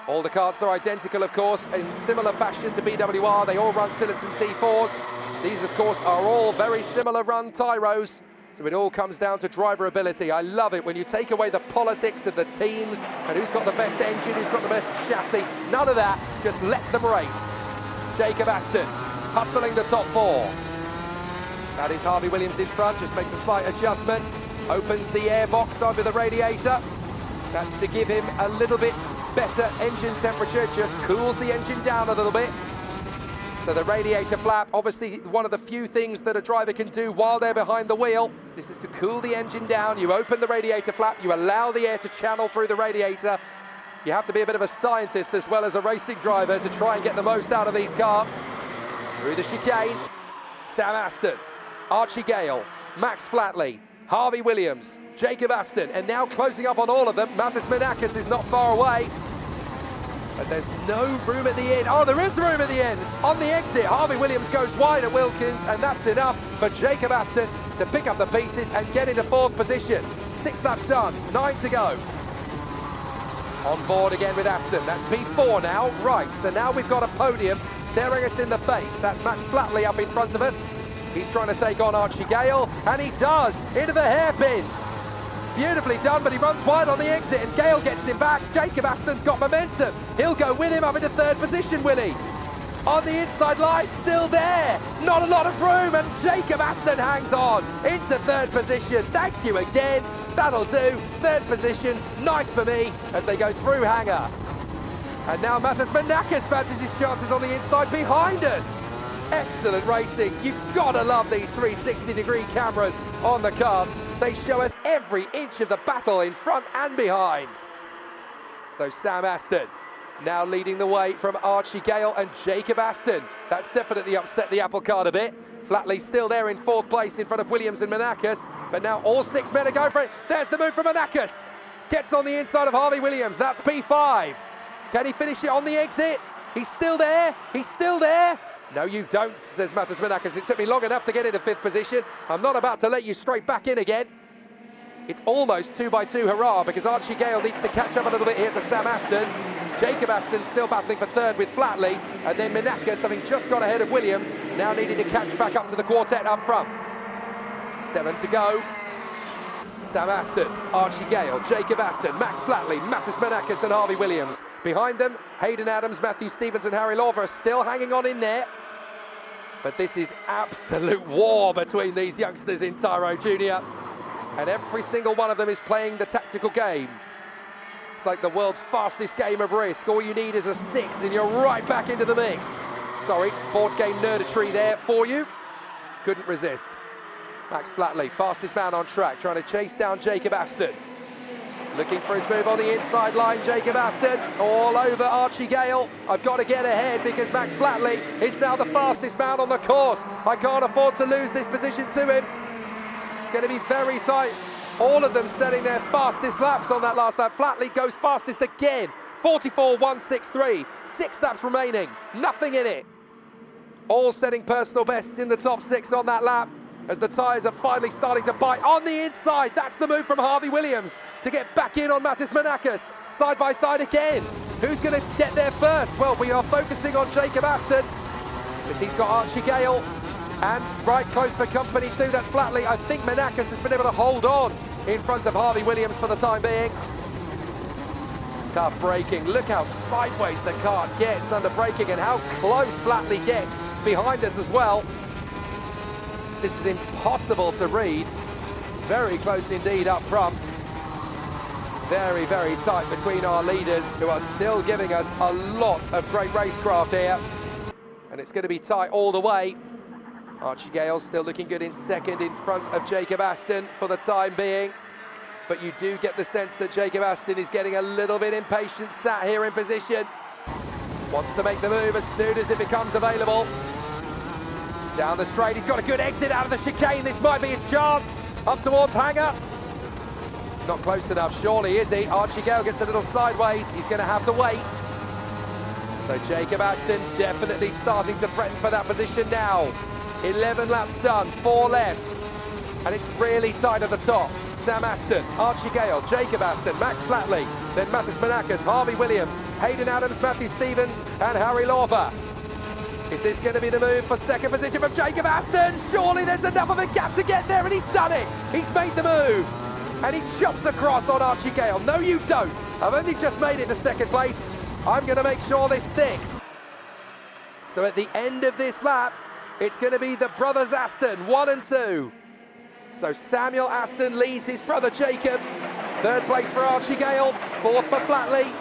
All the karts are identical, of course, in similar fashion to BWR. They all run Tillson T4s. These, of course, are all very similar run Tyros. So it all comes down to driver ability. I love it when you take away the politics of the teams and who's got the best engine, who's got the best chassis. None of that. Just let them race. Jacob Aston hustling the top 4. That is Harvey Williams in front. Just makes a slight adjustment. Opens the airbox over the radiator. That's to give him a little bit better engine temperature, just cools the engine down a little bit. So the radiator flap, obviously one of the few things that a driver can do while they're behind the wheel. This is to cool the engine down. You open the radiator flap, you allow the air to channel through the radiator. You have to be a bit of a scientist as well as a racing driver to try and get the most out of these karts. Through the chicane, Sam Aston, Archie Gale, Max Flatley, Harvey Williams, Jacob Aston, and now closing up on all of them. Mattis Menakis is not far away. But there's no room at the end. Oh, there is room at the end. On the exit, Harvey Williams goes wide at Wilkins, and that's enough for Jacob Aston to pick up the pieces and get into 4th position. 6 laps done, 9 to go. On board again with Aston. That's P4 now. Right, so now we've got a podium staring us in the face. That's Max Flatley up in front of us. He's trying to take on Archie Gale, and he does, into the hairpin. Beautifully done, but he runs wide on the exit, and Gale gets him back. Jacob Aston's got momentum. He'll go with him up into third position, will he? On the inside line, still there. Not a lot of room, and Jacob Aston hangs on into third position. Thank you again. That'll do. Third position, nice for me, as they go through hangar. And now Matas Menakis fancies his chances on the inside behind us. Excellent racing. You've got to love these 360-degree cameras on the carts. They show us every inch of the battle in front and behind. So Sam Aston now leading the way from Archie Gale and Jacob Aston. That's definitely upset the apple cart a bit. Flatley still there in fourth place in front of Williams and Menakis, but now all 6 men are going for it. There's the move from Menakis. Gets on the inside of Harvey Williams. That's P5. Can he finish it on the exit? He's still there. He's still there. No, you don't, says Matas Menakis. It took me long enough to get into fifth position. I'm not about to let you straight back in again. It's almost 2x2 hurrah, because Archie Gale needs to catch up a little bit here to Sam Aston. Jacob Aston still battling for third with Flatley, and then Menakis, having just got ahead of Williams, now needing to catch back up to the quartet up front. 7 to go. Sam Aston, Archie Gale, Jacob Aston, Max Flatley, Matas Menakis and Harvey Williams. Behind them, Hayden Adams, Matthew Stevens and Harry Lawver are still hanging on in there. But this is absolute war between these youngsters in Tyro Junior. And every single one of them is playing the tactical game. It's like the world's fastest game of risk. All you need is a 6 and you're right back into the mix. Sorry, board game nerdetry there for you. Couldn't resist. Max Flatley, fastest man on track, trying to chase down Jacob Aston. Looking for his move on the inside line, Jacob Aston, all over Archie Gale. I've got to get ahead because Max Flatley is now the fastest man on the course. I can't afford to lose this position to him. It's going to be very tight. All of them setting their fastest laps on that last lap. Flatley goes fastest again, 44.163. 6 laps remaining, nothing in it. All setting personal bests in the top 6 on that lap, as the tyres are finally starting to bite on the inside. That's the move from Harvey Williams to get back in on Matas Menakis. Side by side again. Who's going to get there first? Well, we are focusing on Jacob Aston, because he's got Archie Gale and right close for company too. That's Flatley. I think Menakis has been able to hold on in front of Harvey Williams for the time being. Tough braking. Look how sideways the kart gets under braking and how close Flatley gets behind us as well. This is impossible to read. Very close indeed up front. Very, very tight between our leaders, who are still giving us a lot of great racecraft here. And it's going to be tight all the way. Archie Gale still looking good in second in front of Jacob Aston for the time being. But you do get the sense that Jacob Aston is getting a little bit impatient, sat here in position. Wants to make the move as soon as it becomes available. Down the straight, he's got a good exit out of the chicane. This might be his chance. Up towards hangar. Not close enough, surely, is he? Archie Gale gets a little sideways. He's going to have to wait. So Jacob Aston definitely starting to threaten for that position now. 11 laps done, 4 left. And it's really tight at the top. Sam Aston, Archie Gale, Jacob Aston, Max Flatley, then Matas Menakis, Harvey Williams, Hayden Adams, Matthew Stevens and Harry Lawver. Is this going to be the move for second position from Jacob Aston? Surely there's enough of a gap to get there, and he's done it. He's made the move. And he chops across on Archie Gale. No, you don't. I've only just made it to second place. I'm going to make sure this sticks. So at the end of this lap, it's going to be the brothers Aston, 1 and 2. So Samuel Aston leads his brother Jacob. Third place for Archie Gale, 4th for Flatley.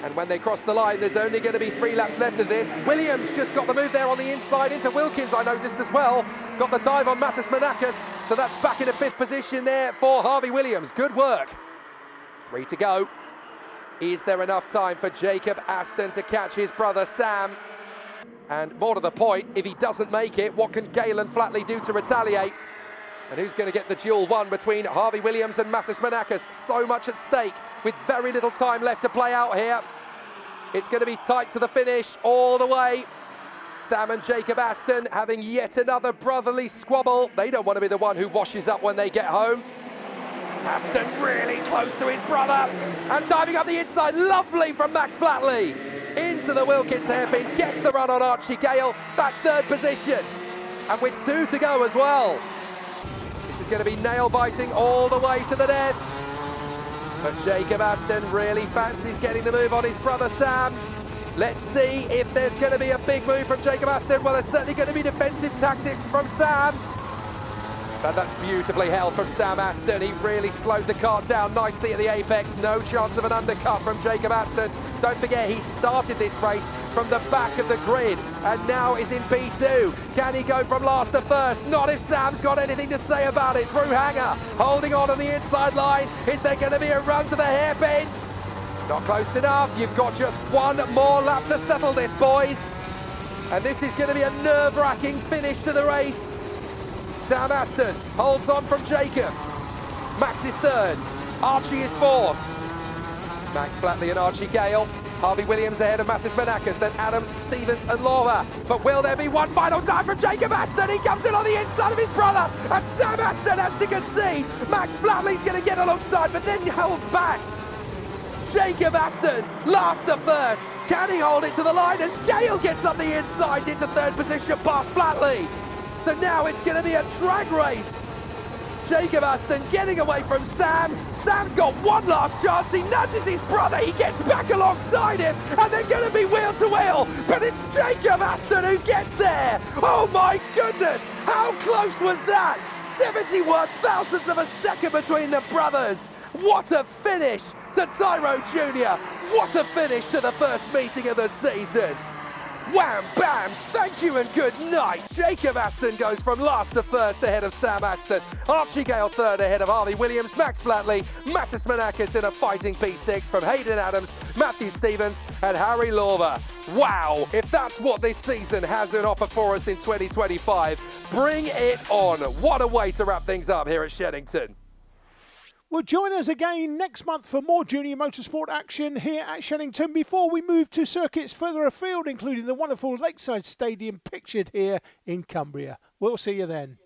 And when they cross the line, there's only going to be 3 laps left of this. Williams just got the move there on the inside into Wilkins, I noticed as well. Got the dive on Matas Menakis, so that's back into 5th position there for Harvey Williams. Good work. 3 to go. Is there enough time for Jacob Aston to catch his brother Sam? And more to the point, if he doesn't make it, what can Gale and Flatley do to retaliate? And who's going to get the duel won between Harvey Williams and Matas Menakis? So much at stake with very little time left to play out here. It's going to be tight to the finish all the way. Sam and Jacob Aston having yet another brotherly squabble. They don't want to be the one who washes up when they get home. Aston really close to his brother and diving up the inside, lovely from Max Flatley. Into the Wilkins hairpin, gets the run on Archie Gale, that's third position. And with 2 to go as well. This is going to be nail-biting all the way to the death. But Jacob Aston really fancies getting the move on his brother Sam. Let's see if there's going to be a big move from Jacob Aston. Well, there's certainly going to be defensive tactics from Sam. But that's beautifully held from Sam Aston. He really slowed the kart down nicely at the apex. No chance of an undercut from Jacob Aston. Don't forget, he started this race from the back of the grid and now is in P2. Can he go from last to first? Not if Sam's got anything to say about it. Through Hanger, holding on the inside line. Is there going to be a run to the hairpin? Not close enough. You've got just one more lap to settle this, boys. And this is going to be a nerve-wracking finish to the race. Sam Aston holds on from Jacob. Max is third. Archie is fourth. Max Flatley and Archie Gale. Harvey Williams ahead of Mattis Menakis, then Adams, Stevens and Laura. But will there be one final dive from Jacob Aston? He comes in on the inside of his brother and Sam Aston has to concede. Max Flatley's going to get alongside but then holds back. Jacob Aston, last to first. Can he hold it to the line as Gale gets up the inside into third position past Flatley? So now it's going to be a drag race. Jacob Aston getting away from Sam. Sam's got one last chance. He nudges his brother. He gets back alongside him. And they're going to be wheel to wheel. But it's Jacob Aston who gets there. Oh my goodness. How close was that? 71 thousandths of a second between the brothers. What a finish to Tyro Jr. What a finish to the first meeting of the season. Wham, bam, thank you and good night. Jacob Aston goes from last to first ahead of Sam Aston. Archie Gale third ahead of Harvey Williams, Max Flatley, Mattis Menakis in a fighting P6 from Hayden Adams, Matthew Stevens and Harry Lorber. Wow, if that's what this season has in offer for us in 2025, bring it on. What a way to wrap things up here at Shenington. Well, join us again next month for more junior motorsport action here at Shenington before we move to circuits further afield, including the wonderful Lakeside Stadium pictured here in Cumbria. We'll see you then.